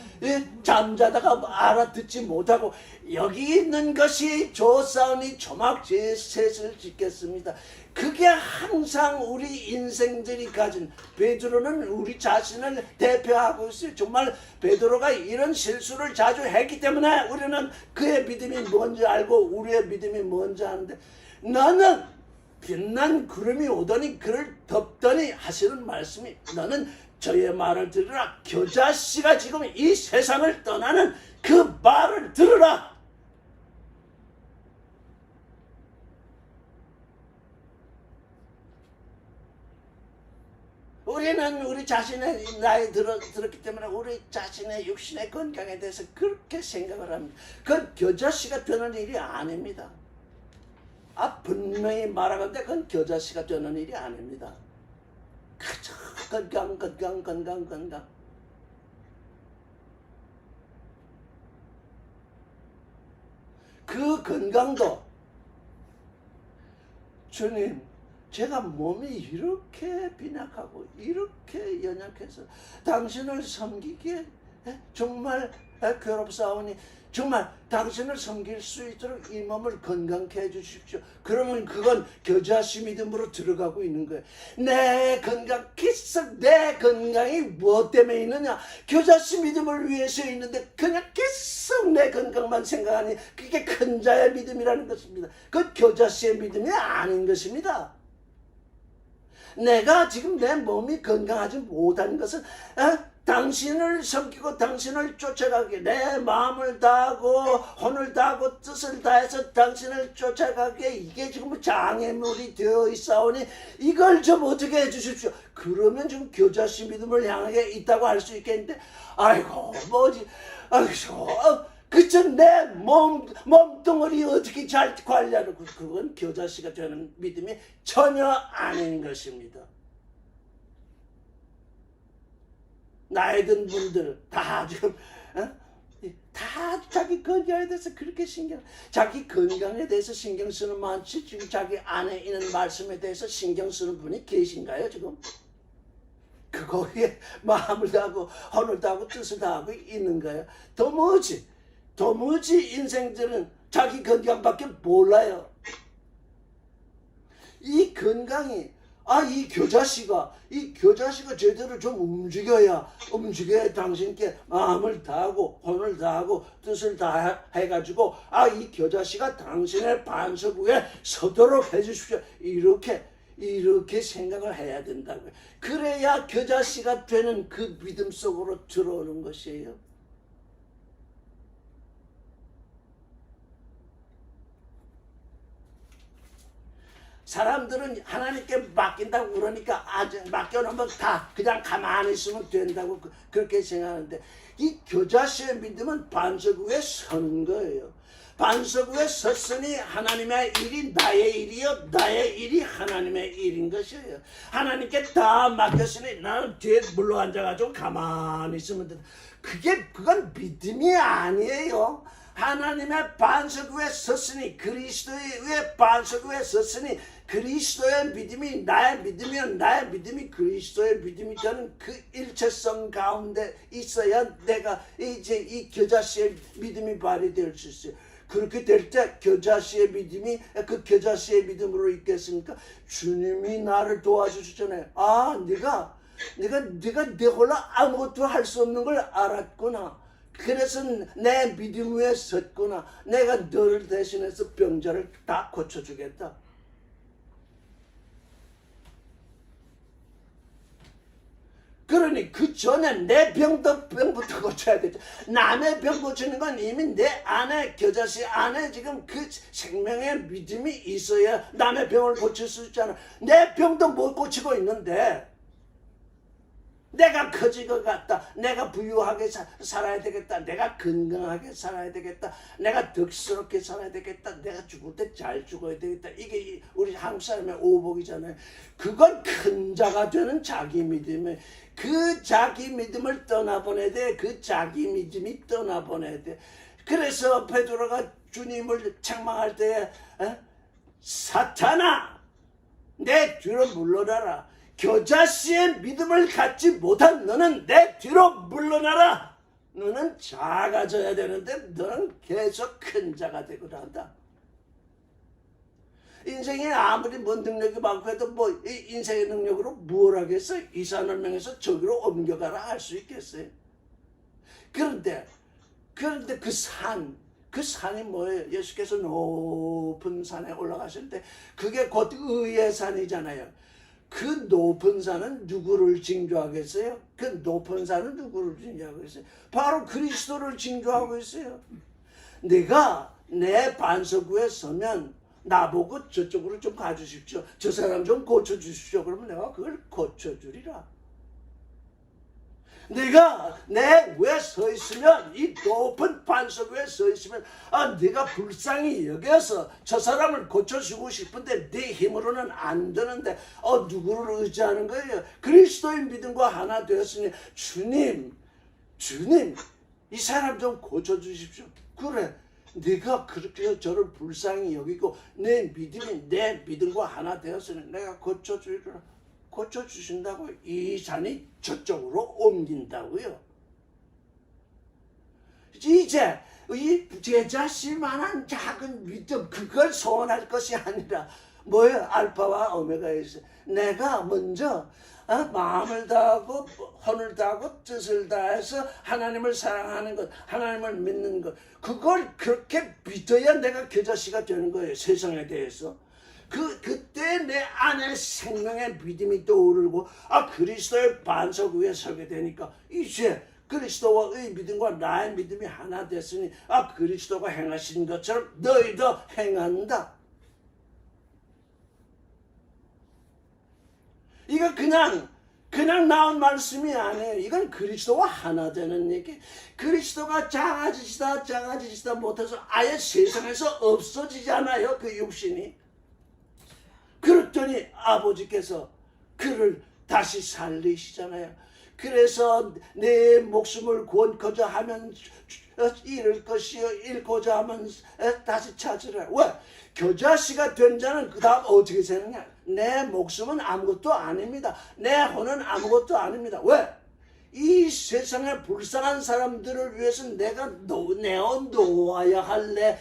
잠자다가 알아듣지 못하고 여기 있는 것이 조사오니 초막셋을 짓겠습니다. 그게 항상 우리 인생들이 가진, 베드로는 우리 자신을 대표하고 있어요. 정말 베드로가 이런 실수를 자주 했기 때문에 우리는 그의 믿음이 뭔지 알고 우리의 믿음이 뭔지 아는데, 너는 빛난 구름이 오더니 그를 덮더니 하시는 말씀이, 너는 저의 말을 들으라. 겨자씨가 지금 이 세상을 떠나는 그 말을 들으라. 우리는 우리 자신의 나이 들었기 때문에 우리 자신의 육신의 건강에 대해서 그렇게 생각을 합니다. 그건 겨자씨가 되는 일이 아닙니다. 분명히 말하건대 그건 겨자씨가 되는 일이 아닙니다. 그저 건강. 그 건강도 주님, 제가 몸이 이렇게 빈약하고 이렇게 연약해서 당신을 섬기기에 정말 괴롭사오니 정말 당신을 섬길 수 있도록 이 몸을 건강케 해주십시오. 그러면 그건 겨자씨 믿음으로 들어가고 있는 거예요. 내 건강, 계속 내 건강이 무엇 때문에 있느냐? 겨자씨 믿음을 위해서 있는데 그냥 계속 내 건강만 생각하니 그게 큰 자의 믿음이라는 것입니다. 그건 겨자씨의 믿음이 아닌 것입니다. 내가 지금 내 몸이 건강하지 못한 것은 당신을 섬기고 당신을 쫓아가게 내 마음을 다하고 혼을 다하고 뜻을 다해서 당신을 쫓아가게 이게 지금 장애물이 되어 있사오니 이걸 좀 어떻게 해주십시오. 그러면 지금 겨자씨 믿음을 향하게 있다고 할 수 있겠는데 아이고 뭐지 그저 내 몸뚱어리 어떻게 잘 관리하고 그건 겨자씨가 되는 믿음이 전혀 아닌 것입니다. 나이 든 분들 다 지금 다 자기 건강에 대해서 그렇게 자기 건강에 대해서 신경 쓰는 많지 지금 자기 안에 있는 말씀에 대해서 신경 쓰는 분이 계신가요 지금? 그거에 마음을 다하고 혼을 다하고 뜻을 다하고 있는 거예요. 도무지 인생들은 자기 건강밖에 몰라요. 이 건강이 이 겨자씨가 제대로 좀 움직여야 당신께 마음을 다하고 혼을 다하고 뜻을 다 해가지고 이 겨자씨가 당신의 반석 위에 서도록 해주십시오. 이렇게 생각을 해야 된다고요. 그래야 겨자씨가 되는 그 믿음 속으로 들어오는 것이에요. 사람들은 하나님께 맡긴다고 그러니까 맡겨놓으면 다 그냥 가만히 있으면 된다고 그렇게 생각하는데 이 겨자씨의 믿음은 반석 위에 서는 거예요. 반석 위에 섰으니 하나님의 일이 나의 일이요 나의 일이 하나님의 일인 것이에요. 하나님께 다 맡겼으니 나는 뒤에 물러앉아가지고 가만히 있으면 된다. 그건 믿음이 아니에요. 하나님의 반석 위에 섰으니 그리스도의 위에 반석 위에 섰으니 그리스도의 믿음이 나의 믿음이면 나의 믿음이 그리스도의 믿음이 되는 그 일체성 가운데 있어야 내가 이제 이 겨자씨의 믿음이 발휘될 수 있어요. 그렇게 될 때 겨자씨의 믿음이 그 겨자씨의 믿음으로 있겠습니까? 주님이 나를 도와주셨잖아요. 네가 내 홀로 아무것도 할 수 없는 걸 알았구나. 그래서 내 믿음 위에 섰구나. 내가 너를 대신해서 병자를 다 고쳐주겠다. 그러니 그 전에 내 병부터 고쳐야 되죠. 남의 병 고치는 건 이미 내 안에 겨자씨 안에 지금 그 생명의 믿음이 있어야 남의 병을 고칠 수 있잖아. 내 병도 못 고치고 있는데 내가 커질 것 같다. 내가 부유하게 살아야 되겠다. 내가 건강하게 살아야 되겠다. 내가 덕스럽게 살아야 되겠다. 내가 죽을 때 잘 죽어야 되겠다. 이게 우리 한국 사람의 오복이잖아요. 그건 큰 자가 되는 자기 믿음에 그 자기 믿음을 떠나보내야 돼. 그 자기 믿음이 떠나보내야 돼. 그래서 베드로가 주님을 책망할 때 사탄아 내 뒤로 물러나라. 겨자씨의 믿음을 갖지 못한 너는 내 뒤로 물러나라. 너는 작아져야 되는데 너는 계속 큰 자가 되고자 한다. 인생에 아무리 뭔 능력이 많고 해도 이 인생의 능력으로 뭘 하겠어? 이 산을 명해서 저기로 옮겨가라 할 수 있겠어요? 그런데 그 산이 뭐예요? 예수께서 높은 산에 올라가실 때 그게 곧 의의 산이잖아요. 그 높은 산은 누구를 징조하겠어요? 그 높은 산은 누구를 징조하고 있어요? 바로 그리스도를 징조하고 있어요. 내가 내 반석 위에 서면 나보고 저쪽으로 좀 가주십시오. 저 사람 좀 고쳐주십시오. 그러면 내가 그걸 고쳐주리라. 내가 내 위에 서 있으면, 이 높은 반석 위에 서 있으면, 내가 불쌍히 여겨서 저 사람을 고쳐주고 싶은데 네 힘으로는 안 되는데 누구를 의지하는 거예요? 그리스도의 믿음과 하나 되었으니 주님 이 사람 좀 고쳐주십시오. 그래, 네가 그렇게 저를 불쌍히 여기고 내 믿음이 내 믿음과 하나 되었으니 내가 고쳐주리라. 고쳐주신다고 이 잔이 저쪽으로 옮긴다고요. 이제 이 제자씨만한 작은 믿음, 그걸 소원할 것이 아니라 뭐예요? 알파와 오메가에서 내가 먼저 마음을 다하고 혼을 다하고 뜻을 다해서 하나님을 사랑하는 것, 하나님을 믿는 것, 그걸 그렇게 믿어야 내가 겨자씨가 되는 거예요. 세상에 대해서. 그때 내 안에 생명의 믿음이 떠오르고 그리스도의 반석 위에 서게 되니까 이제 그리스도와의 믿음과 나의 믿음이 하나 됐으니 그리스도가 행하신 것처럼 너희도 행한다. 이거 그냥 나온 말씀이 아니에요. 이건 그리스도와 하나 되는 얘기. 그리스도가 작아지시다 못해서 아예 세상에서 없어지잖아요. 그 육신이. 그랬더니 아버지께서 그를 다시 살리시잖아요. 그래서 내 목숨을 구원코자 하면 잃을 것이요, 잃고자 하면 다시 찾으라. 왜? 겨자씨가 된 자는 그 다음 어떻게 되느냐? 내 목숨은 아무것도 아닙니다. 내 혼은 아무것도 아닙니다. 왜? 이 세상에 불쌍한 사람들을 위해서 내가 내어 놓아야 할래.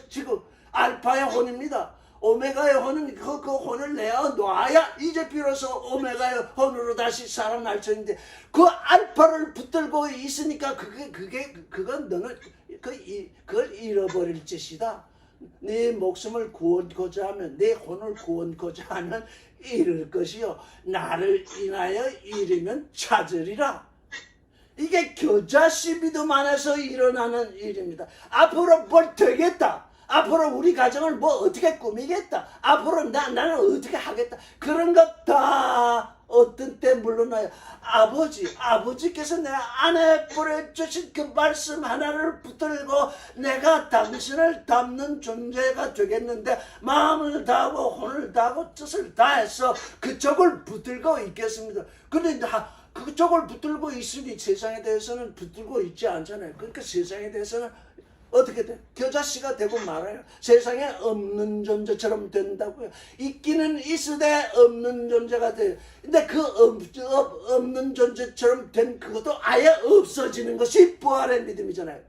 지금 알파의 혼입니다. 오메가의 혼은 그 혼을 내어 놔야 이제 비로소 오메가의 혼으로 다시 살아날 터인데 그 알파를 붙들고 있으니까 그건 너는 그걸 잃어버릴 짓이다. 네 목숨을 구원코자 하면, 내 혼을 구원코자 하면 잃을 것이요, 나를 인하여 잃으면 찾으리라. 이게 겨자씨 믿음 안에서 일어나는 일입니다. 앞으로 뭘 되겠다, 앞으로 우리 가정을 뭐 어떻게 꾸미겠다, 앞으로 나는 어떻게 하겠다, 그런 것 다 어떤 때 물러나요. 아버지께서 내 안에 뿌려주신 그 말씀 하나를 붙들고 내가 당신을 닮는 존재가 되겠는데 마음을 다하고 혼을 다하고 뜻을 다해서 그쪽을 붙들고 있겠습니다. 그런데 그쪽을 붙들고 있으니 세상에 대해서는 붙들고 있지 않잖아요. 그러니까 세상에 대해서는 어떻게 돼? 겨자씨가 되고 말아요. 세상에 없는 존재처럼 된다고요. 있기는 있으되 없는 존재가 돼요. 근데 그 없는 존재처럼 된 그것도 아예 없어지는 것이 부활의 믿음이잖아요.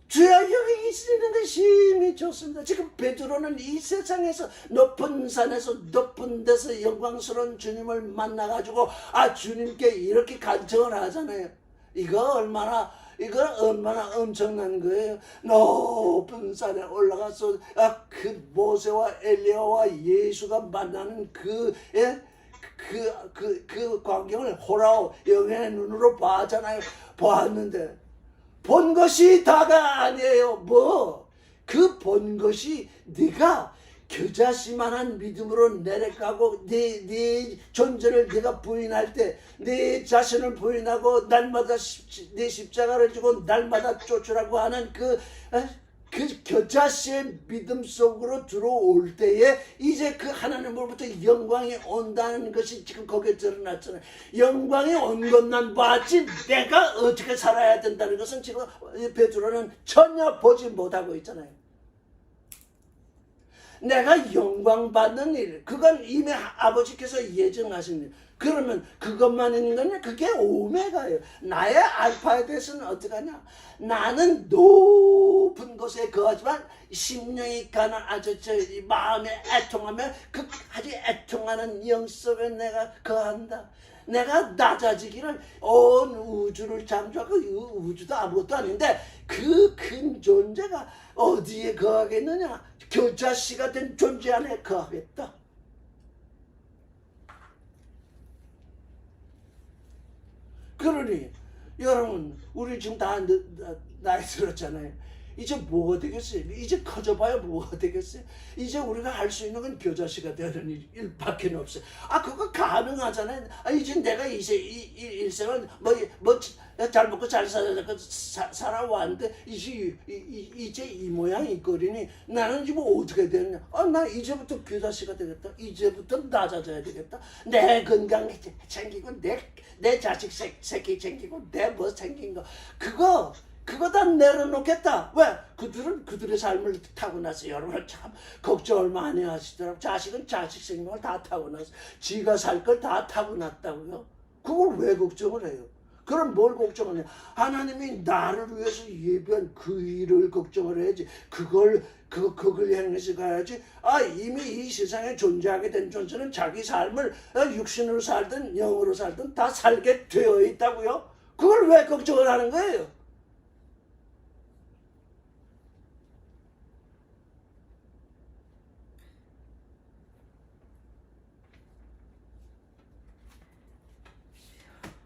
주여 여기 있으시는 데 힘이 좋습니다. 지금 베드로는 이 세상에서 높은 산에서 높은 데서 영광스러운 주님을 만나가지고 주님께 이렇게 간청을 하잖아요. 이거 얼마나 엄청난 거예요. 높은 산에 올라가서 그 모세와 엘리야와 예수가 만나는 그 광경을 호라오 영의 눈으로 봤잖아요. 보았는데 본 것이 다가 아니에요. 그 본 것이 네가 겨자씨만한 믿음으로 내려가고 네 존재를 네가 부인할 때, 네 자신을 부인하고 날마다 네 십자가를 지고 날마다 쫓으라고 하는 그 겨자씨의 믿음 속으로 들어올 때에 이제 그 하나님으로부터 영광이 온다는 것이 지금 거기에 드러났잖아요. 영광이 온 것만 봤지 내가 어떻게 살아야 된다는 것은 지금 베드로는 전혀 보지 못하고 있잖아요. 내가 영광 받는 일, 그건 이미 아버지께서 예정하신 일. 그러면 그것만 있는 거냐? 그게 오메가예요. 나의 알파에 대해서는 어떡하냐? 나는 높은 곳에 거하지만 심령이 이 마음에 애통하며 아주 애통하는 영 속에 내가 거한다. 내가 낮아지기를 온 우주를 창조하고 우주도 아무것도 아닌데 그 큰 존재가 어디에 거하겠느냐? 겨자씨가 된 존재 안에 거하겠다. 그러니 여러분, 우리 지금 다 나이 들었잖아요. 이제 뭐가 되겠어요? 이제 커져봐야 뭐가 되겠어요? 이제 우리가 할 수 있는 건 교자씨가 되는 일밖에 없어요. 아, 그거 가능하잖아요. 아, 이제 내가 이제 일생을 잘 먹고 잘 살아왔는데 이제 이 모양 이 꼴이니 나는 지금 어떻게 되느냐? 아, 나 이제부터 교자씨가 되겠다. 이제부터 낮아져야 되겠다. 내 건강 챙기고 내 자식 새끼 챙기고 내 뭐 챙긴 거 그거 다 내려놓겠다. 왜? 그들은 그들의 삶을 타고나서 여러분 참 걱정을 많이 하시더라고요. 자식은 자식 생명을 다 타고나서 지가 살 걸 다 타고났다고요. 그걸 왜 걱정을 해요? 그럼 뭘 걱정을 해요? 하나님이 나를 위해서 예비한 그 일을 걱정을 해야지. 그걸 향해서 가야지. 아, 이미 이 세상에 존재하게 된 존재는 자기 삶을 육신으로 살든 영으로 살든 다 살게 되어 있다고요. 그걸 왜 걱정을 하는 거예요?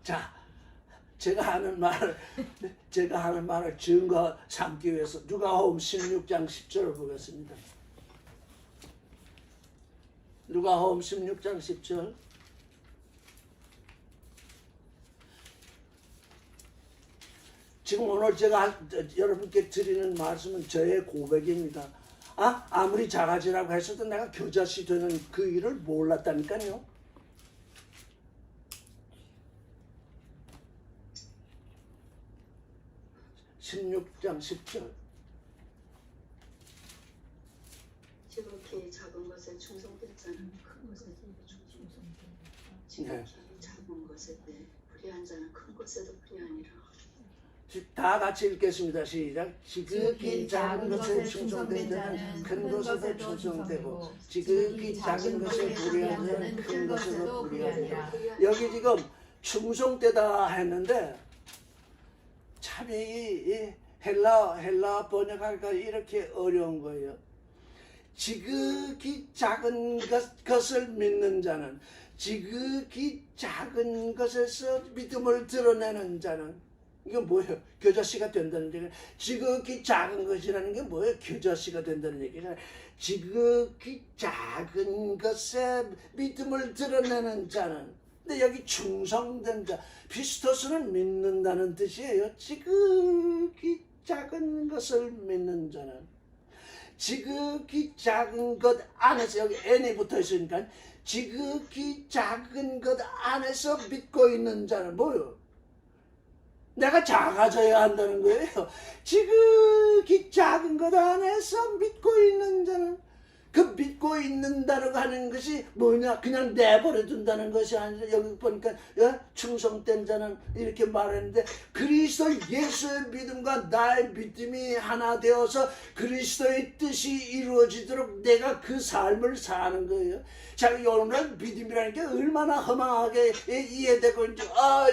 자, 제가 하는 말을 증거 삼기 위해서 누가복음 16장 10절을 보겠습니다. 누가복음 16장 10절. 지금 오늘 제가 여러분께 드리는 말씀은 저의 고백입니다. 아무리 작아지라고 했어도 내가 교자씨 되는 그 일을 몰랐다니까요. 16장 10절. 지극히 작은 것에 충성된 자는 큰 것에도 충성되리라. 지극히 작은 것에 불의한 자는 큰 것에도 불의하니라. 다 같이 읽겠습니다. 시작. 지극히 작은 것에 충성된 자는 큰 것에도 충성되고 지극히 작은 것에 불의한 자는 큰 것에도 불의하니라. 여기 지금 충성되다 했는데 참 이 헬라 번역하기가 이렇게 어려운 거예요. 지극히 작은 것을 믿는 자는, 지극히 작은 것에서 믿음을 드러내는 자는, 이건 뭐예요? 교자씨가 된다는 얘기는 지극히 작은 것이라는 게 뭐예요? 교자씨가 된다는 얘기는 지극히 작은 것에 믿음을 드러내는 자는. 근데 여기 충성된 자, 피스토스는 믿는다는 뜻이에요. 지극히 작은 것을 믿는 자는, 지극히 작은 것 안에서, 여기 n이 붙어 있으니까 지극히 작은 것 안에서 믿고 있는 자는 뭐예요? 내가 작아져야 한다는 거예요. 지극히 작은 것 안에서 믿고 있는 자는, 그 믿고 있는다고 하는 것이 뭐냐? 그냥 내버려 둔다는 것이 아니라 여기 보니까 충성된 자는 이렇게 말했는데 그리스도 예수의 믿음과 나의 믿음이 하나 되어서 그리스도의 뜻이 이루어지도록 내가 그 삶을 사는 거예요. 자, 오늘 믿음이라는 게 얼마나 허망하게 이해되고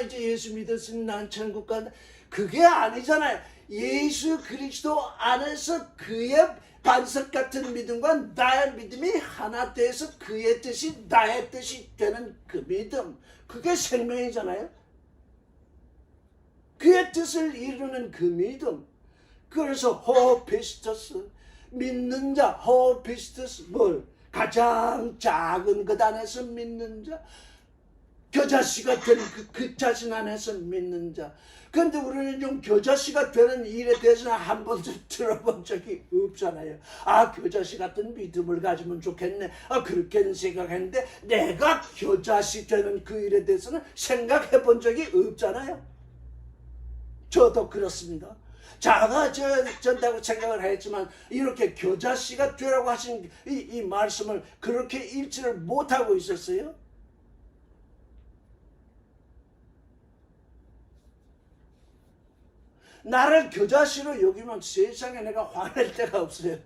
이제 예수 믿었으니 난 천국 간다. 그게 아니잖아요. 예수 그리스도 안에서 그의 반석 같은 믿음과 나의 믿음이 하나 돼서 그의 뜻이 나의 뜻이 되는 그 믿음, 그게 생명이잖아요. 그의 뜻을 이루는 그 믿음. 그래서 호피스토스, 믿는 자, 호피스토스, 뭘? 가장 작은 것 안에서 믿는 자, 교자씨가 된 그 자신 안에서 믿는 자. 그런데 우리는 좀 교자씨 되는 일에 대해서는 한 번도 들어본 적이 없잖아요. 교자씨 같은 믿음을 가지면 좋겠네. 그렇게 생각했는데 내가 교자씨 되는 그 일에 대해서는 생각해 본 적이 없잖아요. 저도 그렇습니다. 작아진다고 생각을 했지만 이렇게 교자씨가 되라고 하신 이 말씀을 그렇게 읽지를 못하고 있었어요. 나를 교자씨로 여기면 세상에 내가 화낼 데가 없어요.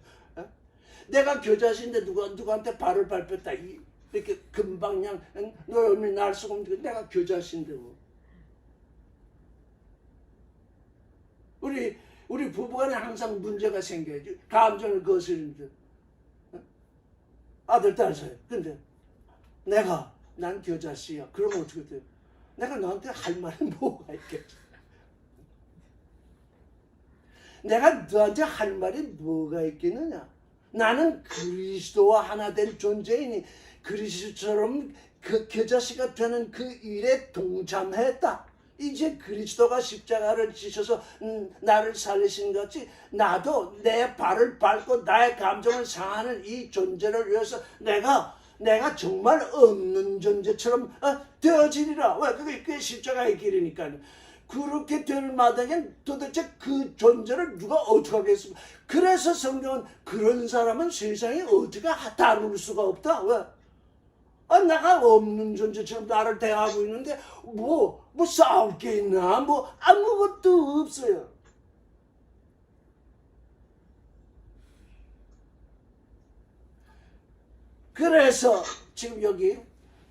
내가 교자씨인데 누구한테 발을 밟혔다 이렇게 금방 그냥 너희 날 쓰고 내가 교자씨인데 뭐. 우리 부부간에 항상 문제가 생겨야지. 감정을 거스르는데 아들 딸 사이. 근데 난 교자씨야. 그러면 어떻게 돼요? 내가 너한테 할 말이 뭐가 있겠지? 내가 너한테 할 말이 뭐가 있겠느냐? 나는 그리스도와 하나 된 존재이니 그리스도처럼 그 겨자씨가 되는 그 일에 동참했다. 이제 그리스도가 십자가를 지셔서 나를 살리신 것이 나도 내 발을 밟고 나의 감정을 상하는 이 존재를 위해서 내가 정말 없는 존재처럼 되어지리라. 왜? 그게 십자가의 길이니까요. 그렇게 될 마당엔 도대체 그 존재를 누가 어떻게 하겠습니까? 그래서 성경은 그런 사람은 세상에 어떻게 다룰 수가 없다. 왜? 내가 없는 존재처럼 나를 대하고 있는데 뭐 싸울 게 있나? 뭐 아무것도 없어요. 그래서 지금 여기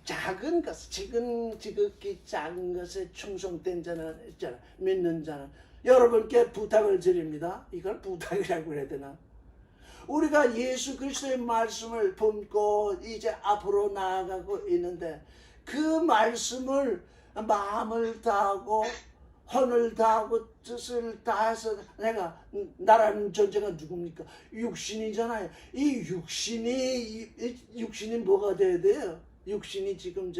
작은 것, 지극히 작은 것에 충성된 자는 있잖아. 믿는 자는 여러분께 부탁을 드립니다. 이걸 부탁이라고 해야 되나? 우리가 예수 그리스도의 말씀을 품고 이제 앞으로 나아가고 있는데 그 말씀을 마음을 다하고 혼을 다하고 뜻을 다해서 나라는 존재가 누굽니까? 육신이잖아요. 이 육신이 뭐가 돼야 돼요? 육신이 지금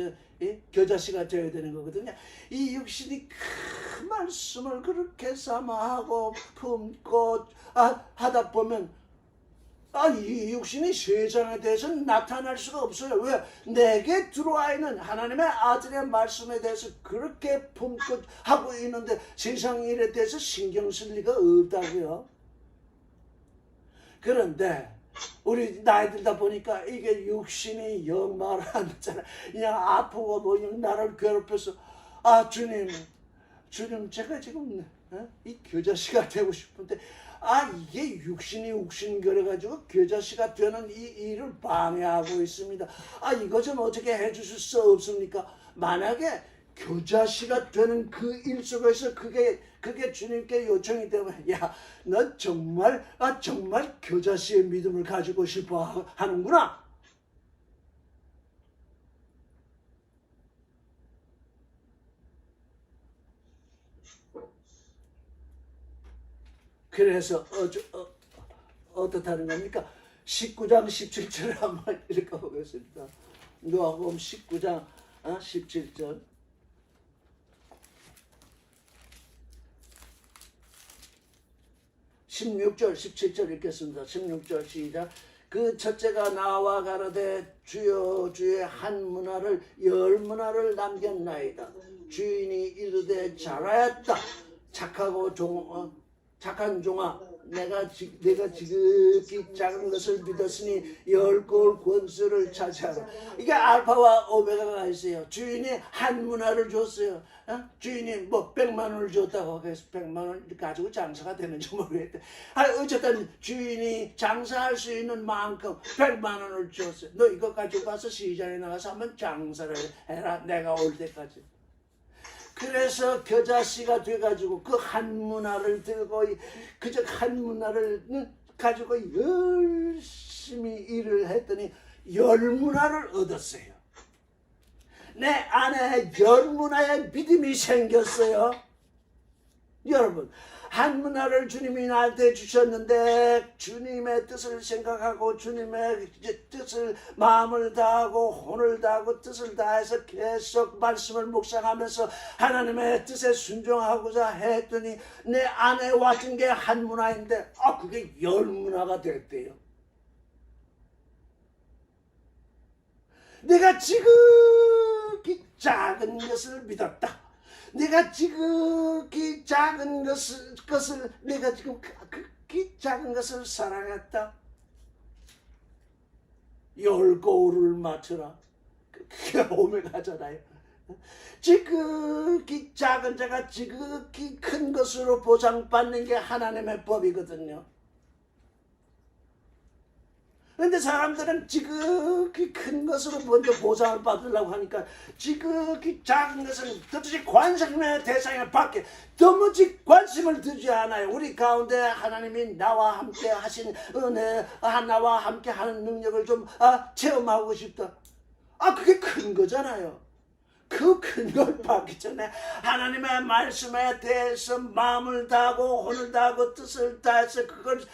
겨자씨가 되어야 되는 거거든요. 이 육신이 그 말씀을 그렇게 삼아하고 품고 하다 보면 이 육신이 세상에 대해서는 나타날 수가 없어요. 왜? 내게 들어와 있는 하나님의 아들의 말씀에 대해서 그렇게 품고 하고 있는데 세상 일에 대해서 신경 쓸 리가 없다고요. 그런데 우리 나이 들다 보니까 이게 육신이 영 말을 안 듣잖아. 그냥 아프고 뭐 나를 괴롭혀서 주님 제가 지금 이 겨자씨가 되고 싶은데 이게 육신이 욱신거려가지고 겨자씨가 되는 이 일을 방해하고 있습니다. 이거 좀 어떻게 해주실 수 없습니까? 만약에 겨자씨가 되는 그 일 속에서 그게 주님께 요청이 되면 너 정말 겨자씨의 믿음을 가지고 싶어 하는구나. 그래서 어떻다는 겁니까? 19장 17절을 한번 읽어보겠습니다. 누가복음 19장 17절. 16절 17절 읽겠습니다. 16절 시작. 그 첫째가 나와 가로되 주여 주의 한 문화를 열 문화를 남겼나이다. 주인이 이르되 잘하였다. 착한 종아, 내가 지극히 작은 것을 믿었으니 열 골 권수를 차지하라. 이게 알파와 오메가가 있어요. 주인이 한 문화를 줬어요. 주인이 100만 원을 줬다고 해서 100만 원 가지고 장사가 되는지 모르겠대. 어쨌든 주인이 장사할 수 있는 만큼 100만 원을 줬어요. 너 이거 가지고 가서 시장에 나가서 한번 장사를 해라. 내가 올 때까지. 그래서 겨자씨가 돼가지고 그 한 문화를 들고 한 문화를 가지고 열심히 일을 했더니 열 문화를 얻었어요. 내 안에 열 문화의 믿음이 생겼어요. 여러분, 한 문화를 주님이 나한테 주셨는데 주님의 뜻을 생각하고 주님의 뜻을 마음을 다하고 혼을 다하고 뜻을 다해서 계속 말씀을 묵상하면서 하나님의 뜻에 순종하고자 했더니 내 안에 와준 게 한 문화인데 그게 열 문화가 됐대요. 내가 지극히 작은 것을 믿었다. 내가 지극히 작은 것을 내가 지금 극히 작은 것을 사랑했다. 열 거울을 맞춰라. 그게 오메가잖아요. 지극히 작은 자가 지극히 큰 것으로 보상받는 게 하나님의 법이거든요. 그런데 사람들은 지극히 큰 것으로 먼저 보상을 받으려고 하니까 지극히 작은 것은 도대체 관심의 대상에 밖에 도무지 관심을 두지 않아요. 우리 가운데 하나님이 나와 함께 하신 은혜, 나와 함께 하는 능력을 좀 체험하고 싶다. 그게 큰 거잖아요. 그 큰 걸 받기 전에 하나님의 말씀에 대해서 마음을 다하고 혼을 다하고 뜻을 다해서 그걸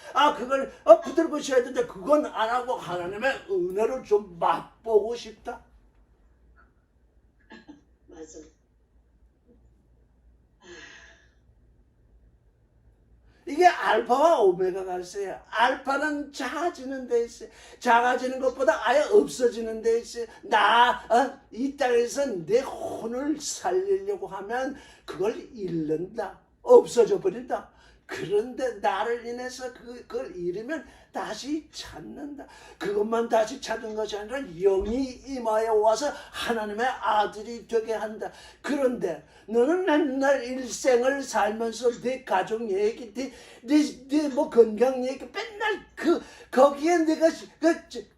붙들고 있어야 되는데 그건 안 하고 하나님의 은혜를 좀 맛보고 싶다. 맞아. 이게 알파와 오메가가 있어요. 알파는 작아지는 데 있어요. 작아지는 것보다 아예 없어지는 데 있어요. 이 땅에서 내 혼을 살리려고 하면 그걸 잃는다. 없어져 버린다. 그런데 나를 인해서 그걸 잃으면 다시 찾는다. 그것만 다시 찾은 것이 아니라 영이 임하에 와서 하나님의 아들이 되게 한다. 그런데 너는 맨날 일생을 살면서 네 가족 얘기, 네 뭐 건강 얘기 맨날 거기에 내가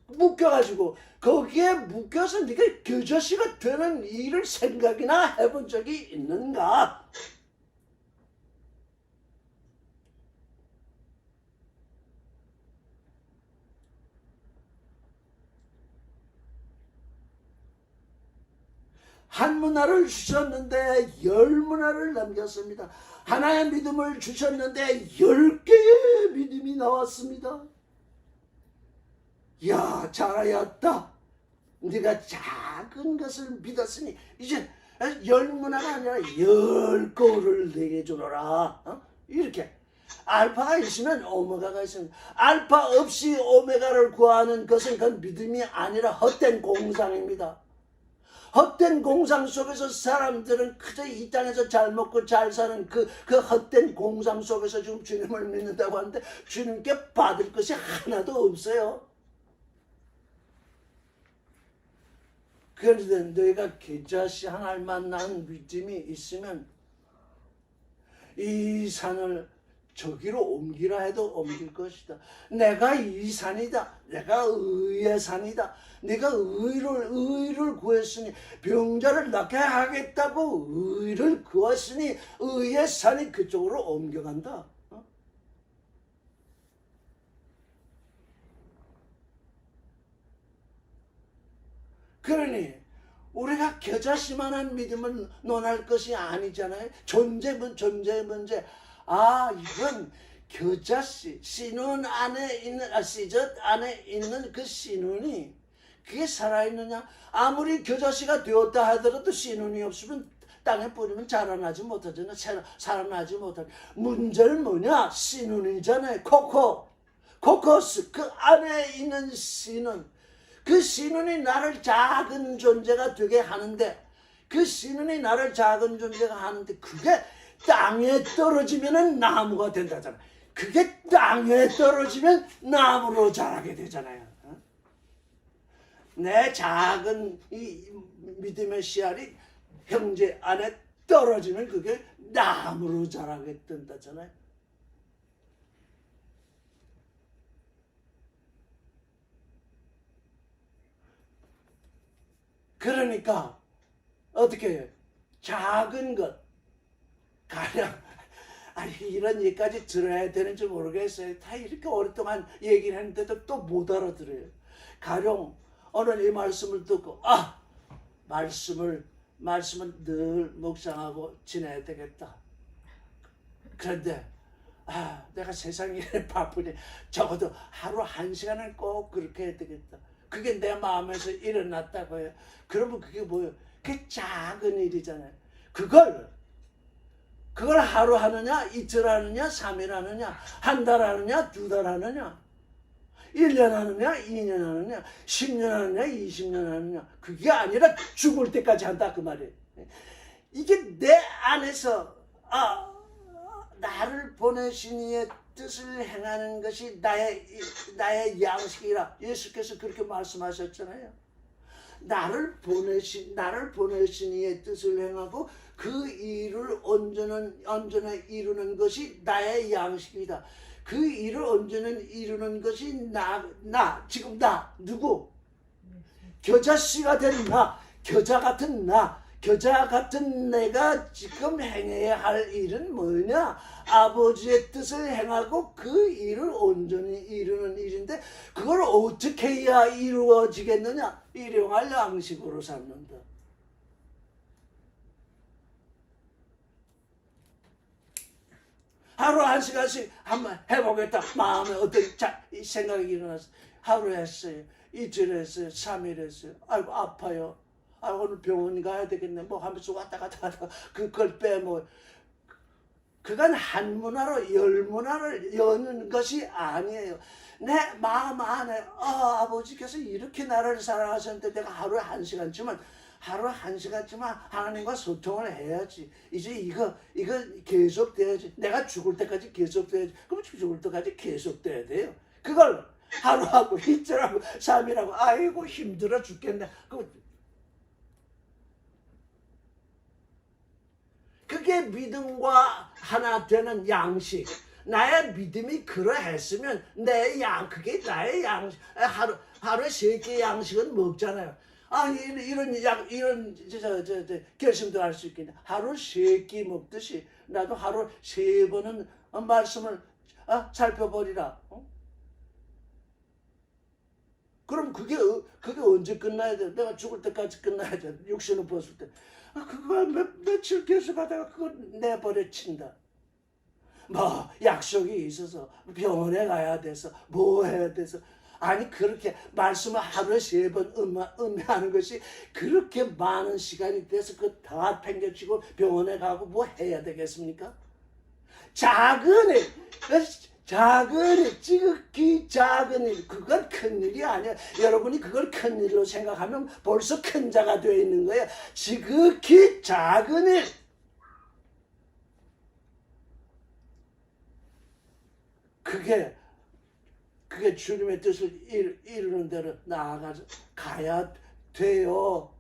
묶여가지고 거기에 묶여서 네가 겨자씨가 되는 일을 생각이나 해본 적이 있는가? 한 문화를 주셨는데 10문화를 남겼습니다. 하나의 믿음을 주셨는데 10개의 믿음이 나왔습니다. 야, 잘하였다. 네가 작은 것을 믿었으니 이제 10문화가 아니라 10거를 내게 주노라. 이렇게. 알파가 있으면 오메가가 있습니다. 알파 없이 오메가를 구하는 것은 그건 믿음이 아니라 헛된 공상입니다. 헛된 공상 속에서 사람들은 그저 이 땅에서 잘 먹고 잘 사는 그 헛된 공상 속에서 지금 주님을 믿는다고 하는데 주님께 받을 것이 하나도 없어요. 그런데 너희가 겨자씨 한 알만한 믿음이 있으면 이 산을 저기로 옮기라 해도 옮길 것이다. 내가 이 산이다. 내가 의의 산이다. 내가 의를 구했으니 병자를 낫게 하겠다고 의를 구했으니 의의 산이 그쪽으로 옮겨간다. 그러니 우리가 겨자씨만한 믿음을 논할 것이 아니잖아요. 존재의 문제. 이건 겨자씨, 씨눈 안에 있는, 씨젓 안에 있는 그 씨눈이 그게 살아있느냐? 아무리 겨자씨가 되었다 하더라도 씨눈이 없으면 땅에 뿌리면 자라나지 못하잖아. 살아나지 못하잖아. 문제는 뭐냐? 씨눈이잖아요. 코코스, 그 안에 있는 씨눈. 그 씨눈이 나를 작은 존재가 되게 하는데, 그 씨눈이 나를 작은 존재가 하는데, 그게 땅에 떨어지면 나무가 된다잖아. 그게 땅에 떨어지면 나무로 자라게 되잖아요. 내 작은 이 믿음의 씨알이 형제 안에 떨어지면 그게 나무로 자라게 된다잖아요. 그러니까 어떻게 해요? 작은 것 가령 이런 얘기까지 들어야 되는지 모르겠어요. 다 이렇게 오랫동안 얘기를 했는데도 또 못 알아들어요. 가령 오늘 이 말씀을 듣고 말씀을 늘 묵상하고 지내야 되겠다. 그런데 내가 세상에 바쁘니 적어도 하루 1시간은 꼭 그렇게 해야 되겠다. 그게 내 마음에서 일어났다고 해요. 그러면 그게 뭐예요? 그게 작은 일이잖아요. 그걸 하루 하느냐, 이틀 하느냐, 3일 하느냐, 한 달 하느냐, 2달 하느냐, 1년 하느냐, 2년 하느냐, 10년 하느냐, 20년 하느냐. 그게 아니라 죽을 때까지 한다 그 말이에요. 이게 내 안에서 나를 보내신 이의 뜻을 행하는 것이 나의 양식이라 예수께서 그렇게 말씀하셨잖아요. 나를 보내신 이의 뜻을 행하고 그 일을 온전히 이루는 것이 나의 양식이다. 그 일을 온전히 이루는 것이 지금 누구? 겨자씨가 된 겨자 같은 내가 지금 행해야 할 일은 뭐냐? 아버지의 뜻을 행하고 그 일을 온전히 이루는 일인데 그걸 어떻게 해야 이루어지겠느냐? 일용할 양식으로 삼는다. 하루 한 시간씩 한번 해보겠다. 마음에 어떤 이 생각이 일어나서 하루 했어요. 이틀 했어요. 3일 했어요. 아이고 아파요. 아 오늘 병원 가야 되겠네. 뭐 하면서 왔다 갔다 하다가 그걸 빼뭐 그건 한 문화로 열 문화를 여는 것이 아니에요. 내 마음 안에 아버지께서 이렇게 나를 사랑하셨는데 내가 하루에 한 시간쯤은 하나님과 소통을 해야지. 이제 이거 계속돼야지. 내가 죽을 때까지 계속돼야지. 그럼 죽을 때까지 계속돼야 돼요. 그걸 하루하고 이틀하고 3일하고 아이고 힘들어 죽겠네. 그게 믿음과 하나 되는 양식. 나의 믿음이 그러했으면 그게 나의 양식. 하루에 3개 양식은 먹잖아요. 이런 결심도 할 수 있겠네. 하루 3끼 먹듯이 나도 하루 3번은 말씀을 살펴보리라. 그럼 그게 언제 끝나야 돼? 내가 죽을 때까지 끝나야 돼. 육신을 벗을 때. 그거 며칠 계속하다가 그걸 내버려친다. 뭐 약속이 있어서 병원에 가야 돼서 뭐 해야 돼서 아니 그렇게 말씀을 하루에 3번 음해하는 것이 그렇게 많은 시간이 돼서 그거 다 팽개치고 병원에 가고 뭐 해야 되겠습니까? 작은 일, 지극히 작은 일, 그건 큰 일이 아니야. 여러분이 그걸 큰 일로 생각하면 벌써 큰 자가 되어 있는 거예요. 지극히 작은 일. 그게 주님의 뜻을 이루는 대로 가야 돼요.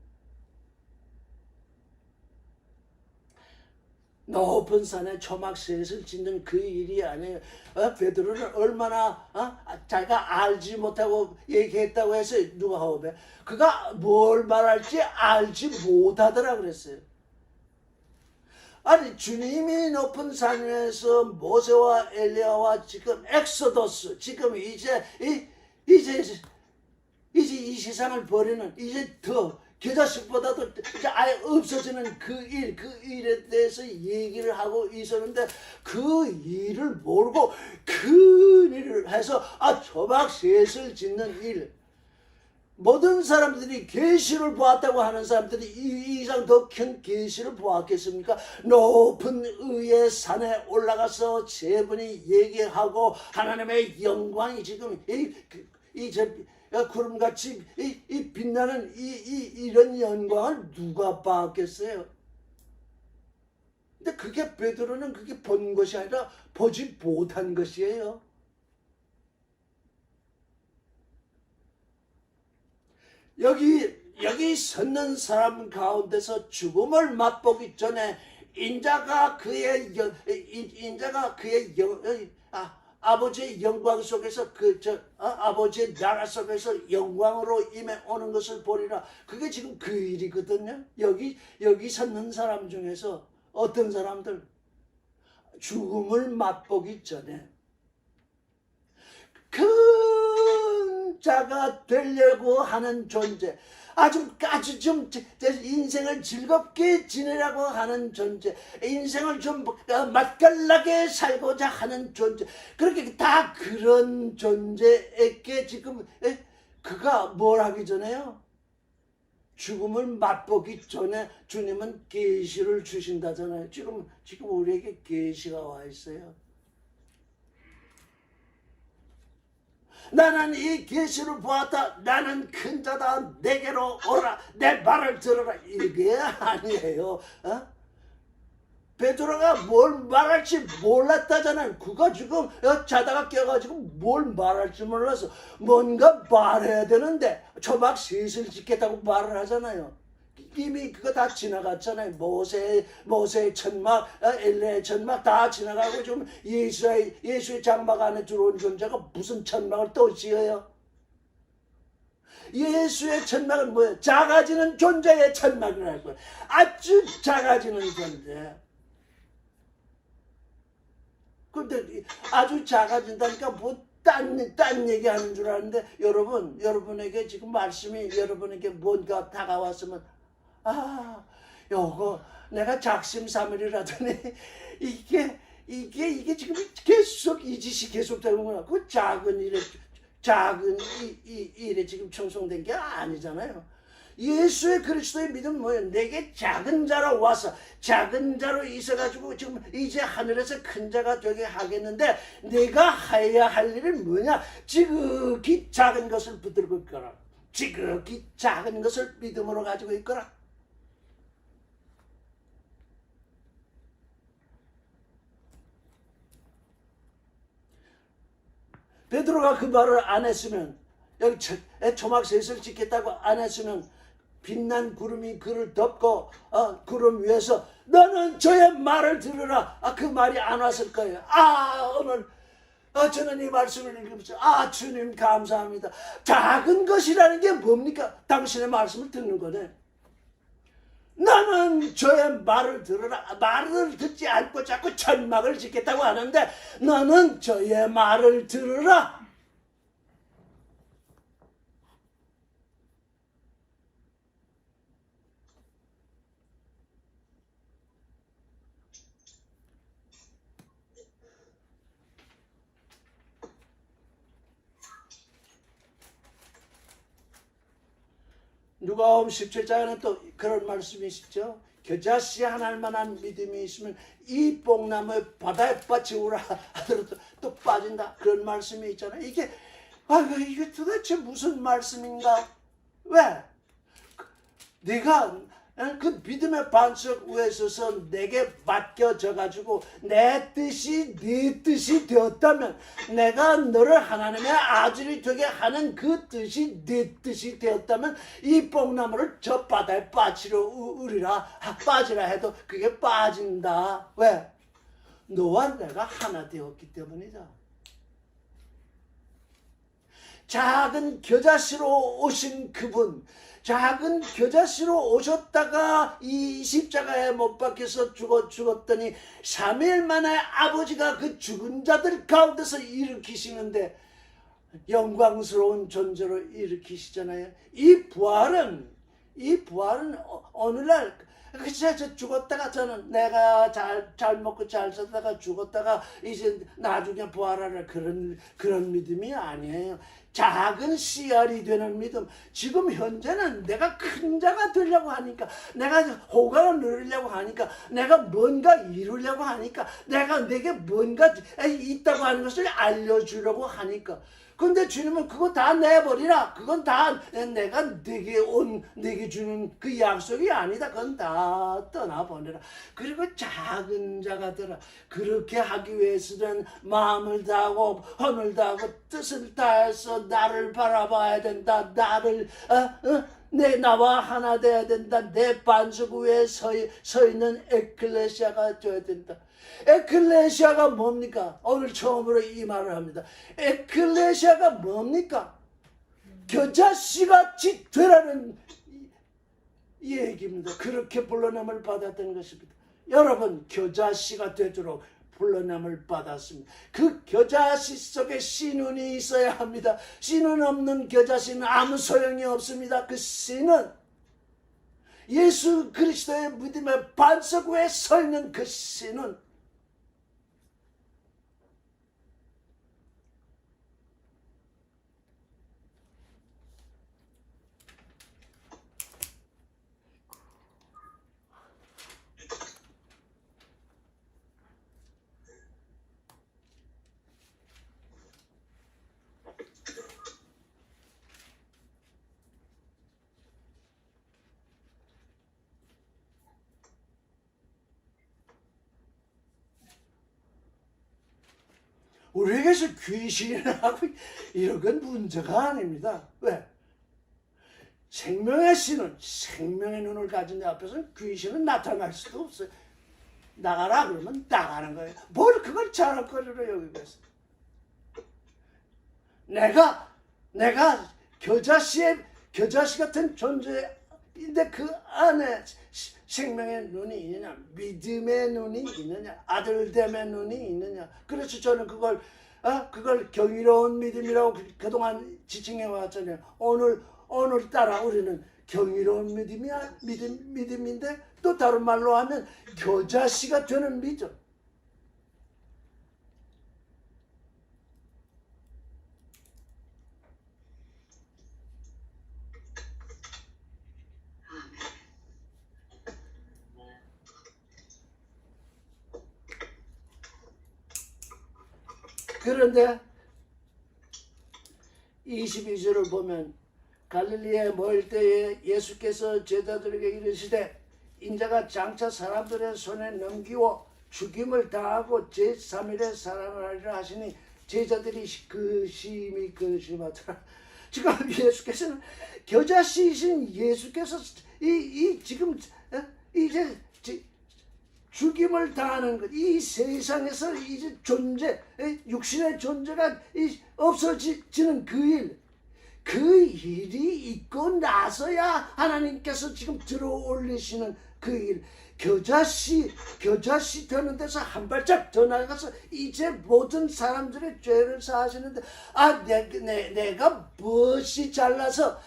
높은 산에 초막셋을 짓는 그 일이 아니에요. 베드로는 얼마나 자기가 알지 못하고 얘기했다고 해서 누가 호흡해? 그가 뭘 말할지 알지 못하더라 그랬어요. 아니 주님이 높은 산에서 모세와 엘리야와 지금 엑소더스 지금 이제 이 세상을 버리는 이제 더 겨자씨보다도 이제 아예 없어지는 그 일에 대해서 얘기를 하고 있었는데 그 일을 모르고 큰 일을 해서 초막셋을 짓는 일. 모든 사람들이 계시를 보았다고 하는 사람들이 이 이상 더 큰 계시를 보았겠습니까? 높은 의의 산에 올라가서 3분이 얘기하고 하나님의 영광이 지금 구름같이 빛나는 이런 영광을 누가 봤겠어요? 근데 그게 베드로는 그게 본 것이 아니라 보지 못한 것이에요. 여기 섰는 사람 가운데서 죽음을 맛보기 전에 인자가 그의 아버지의 영광 속에서 아버지의 나라 속에서 영광으로 임해 오는 것을 보리라. 그게 지금 그 일이거든요. 여기 섰는 사람 중에서 어떤 사람들 죽음을 맛보기 전에 큰 자가 되려고 하는 존재, 아주 좀 인생을 즐겁게 지내라고 하는 존재, 인생을 좀 맛깔나게 살고자 하는 존재, 그렇게 다 그런 존재에게 지금 그가 뭘 하기 전에요? 죽음을 맛보기 전에 주님은 계시를 주신다잖아요. 지금 우리에게 계시가 와 있어요. 나는 이 계시를 보았다. 나는 큰 자다. 내게로 오라. 내 말을 들어라. 이게 아니에요. 베드로가 뭘 말할지 몰랐다잖아요. 그가 지금 자다가 깨가지고 뭘 말할지 몰라서 뭔가 말해야 되는데 초막셋을 짓겠다고 말을 하잖아요. 이미 그거 다 지나갔잖아요. 모세의 천막, 엘리야의 천막 다 지나가고 지금 예수의 장막 안에 들어온 존재가 무슨 천막을 또 지어요? 예수의 천막은 뭐예요? 작아지는 존재의 천막이라는 거예요. 아주 작아지는 존재. 근데 아주 작아진다니까 딴 얘기하는 줄 아는데 여러분에게 지금 말씀이 여러분에게 뭔가 다가왔으면 요거 내가 작심삼일이라더니 이게 지금 계속 이 짓이 계속되는 거야. 그 작은 일에 지금 충성된 게 아니잖아요. 예수의 그리스도의 믿음은 뭐예요? 내게 작은 자로 와서 작은 자로 있어가지고 지금 이제 하늘에서 큰 자가 되게 하겠는데 내가 해야 할 일은 뭐냐? 지극히 작은 것을 붙들고 있거라. 지극히 작은 것을 믿음으로 가지고 있거라. 베드로가 그 말을 안 했으면, 여기 초막셋을 짓겠다고 안 했으면 빛난 구름이 그를 덮고 구름 위에서 너는 저의 말을 들으라, 그 말이 안 왔을 거예요. 오늘 저는 이 말씀을 읽으면서 주님 감사합니다. 작은 것이라는 게 뭡니까? 당신의 말씀을 듣는 거네. 나는 저의 말을 들으라. 말을 듣지 않고 자꾸 천막을 짓겠다고 하는데 너는 저의 말을 들으라. 누가복음 17장에는 또 그런 말씀이 있죠. 겨자씨 하나일 만한 믿음이 있으면 이 뽕나무에 바다에 빠지우라 하더라도 또 빠진다. 그런 말씀이 있잖아요. 이게 도대체 무슨 말씀인가? 왜? 네가 그 믿음의 반석 위에 서서 내게 맡겨져 가지고 내 뜻이 네 뜻이 되었다면, 내가 너를 하나님의 아들이 되게 하는 그 뜻이 네 뜻이 되었다면 이 뽕나무를 저 바다에 빠지라 해도 그게 빠진다. 왜? 너와 내가 하나 되었기 때문이다. 작은 겨자씨로 오신 그분, 작은 겨자씨로 오셨다가 이 십자가에 못 박혀서 죽었더니 3일 만에 아버지가 그 죽은 자들 가운데서 일으키시는데 영광스러운 존재로 일으키시잖아요. 이 부활은 오늘날 그치, 저 죽었다가 저는 내가 잘 먹고 잘 살다가 죽었다가 이제 나중에 부활하는 그런 믿음이 아니에요. 작은 씨알이 되는 믿음. 지금 현재는 내가 큰 자가 되려고 하니까, 내가 호강을 누리려고 하니까, 내가 뭔가 이루려고 하니까, 내게 뭔가 있다고 하는 것을 알려주려고 하니까. 근데 주님은 그거 다 내버리라. 그건 다 내가 내게 주는 그 약속이 아니다. 그건 다 떠나보내라. 그리고 작은 자가 되라. 그렇게 하기 위해서는 마음을 다하고 혼을 다하고 뜻을 다해서 나를 바라봐야 된다. 나와 하나 돼야 된다. 내 반석 위에 서 있는 에클레시아가 되어야 된다. 에클레시아가 뭡니까? 오늘 처음으로 이 말을 합니다. 에클레시아가 뭡니까? 겨자씨같이 되라는 이 얘기입니다. 그렇게 불러냄을 받았던 것입니다. 여러분, 겨자씨가 되도록 불러냄을 받았습니다. 그 겨자씨 속에 씨눈이 있어야 합니다. 씨눈 없는 겨자씨는 아무 소용이 없습니다. 그 씨는 예수 그리스도의 믿음의 반석 위에 서 있는 그 씨는 우리에게서 귀신하고 이런 건 문제가 아닙니다. 왜? 생명의 씨는, 생명의 눈을 가진 내 앞에서는 귀신은 나타날 수도 없어요. 나가라 그러면 나가는 거예요. 뭘 그걸 자랑거리로 여기고 있어. 내가 겨자씨 같은 존재인데 그 안에 생명의 눈이 있느냐, 믿음의 눈이 있느냐, 아들됨의 눈이 있느냐. 그래서 저는 그걸 경이로운 믿음이라고 그동안 지칭해 왔잖아요. 오늘따라 우리는 경이로운 믿음인데 또 다른 말로 하면 겨자씨가 되는 믿음. 그런데 22절을 보면 갈릴리에 모일 때에 예수께서 제자들에게 이르시되 인자가 장차 사람들의 손에 넘기고 죽임을 당하고 제3일에 살아나리라 하시니 제자들이 심히 근심하더라. 지금 예수께서는 겨자씨이신 예수께서 지금 이제 죽임을 당하는 것, 이 세상에서 이제 육신의 존재가 없어지는 그 일이 있고 나서야 하나님께서 지금 들어올리시는 그 일. 겨자씨 되는 데서 한 발짝 더 나가서 이제 모든 사람들의 죄를 사하시는데 내가 무엇이 잘나서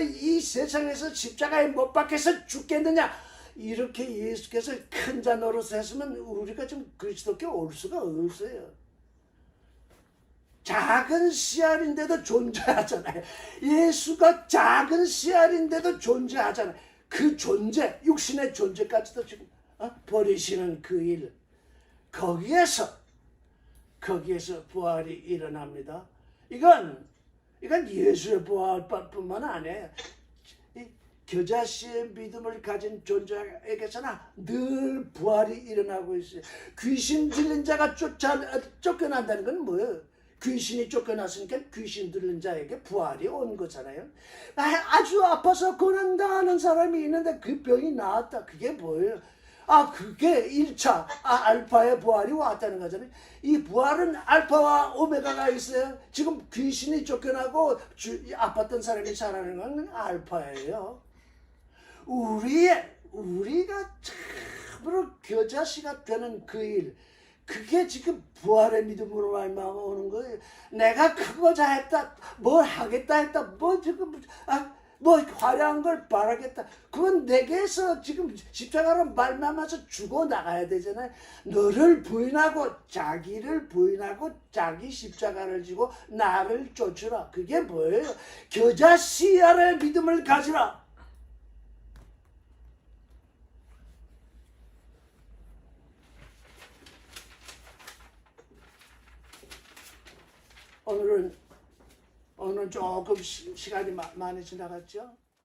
이 세상에서 십자가에 못 박혀서 죽겠느냐, 이렇게 예수께서 큰 자 노릇했으면 우리가 좀 그리스도께 올 수가 없어요. 작은 씨알인데도 존재하잖아요. 예수가 작은 씨알인데도 존재하잖아요. 그 존재, 육신의 존재까지도 지금 버리시는 그 일, 거기에서 부활이 일어납니다. 이건 예수의 부활뿐만 아니에요. 겨자씨의 믿음을 가진 존재에게서는 늘 부활이 일어나고 있어요. 귀신 들린 자가 쫓겨난다는 건 뭐예요? 귀신이 쫓겨났으니까 귀신 들린 자에게 부활이 온 거잖아요. 아주 아파서 고난당하는 사람이 있는데 그 병이 나았다. 그게 뭐예요? 그게 1차 알파의 부활이 왔다는 거잖아요. 이 부활은 알파와 오메가가 있어요. 지금 귀신이 쫓겨나고 아팠던 사람이 살아나는 건 알파예요. 우리가 참으로 겨자씨가 되는 그 일, 그게 지금 부활의 믿음으로 말미암아 오는 거예요. 내가 크고 잘했다, 뭘 하겠다 했다, 뭐 화려한 걸 바라겠다, 그건 내게서 지금 십자가로 말미암아서 죽어 나가야 되잖아요. 너를 부인하고 자기를 부인하고 자기 십자가를 지고 나를 쫓으라. 그게 뭐예요? 겨자씨알의 믿음을 가지라. 오늘은 조금 시간이 많이 지나갔죠?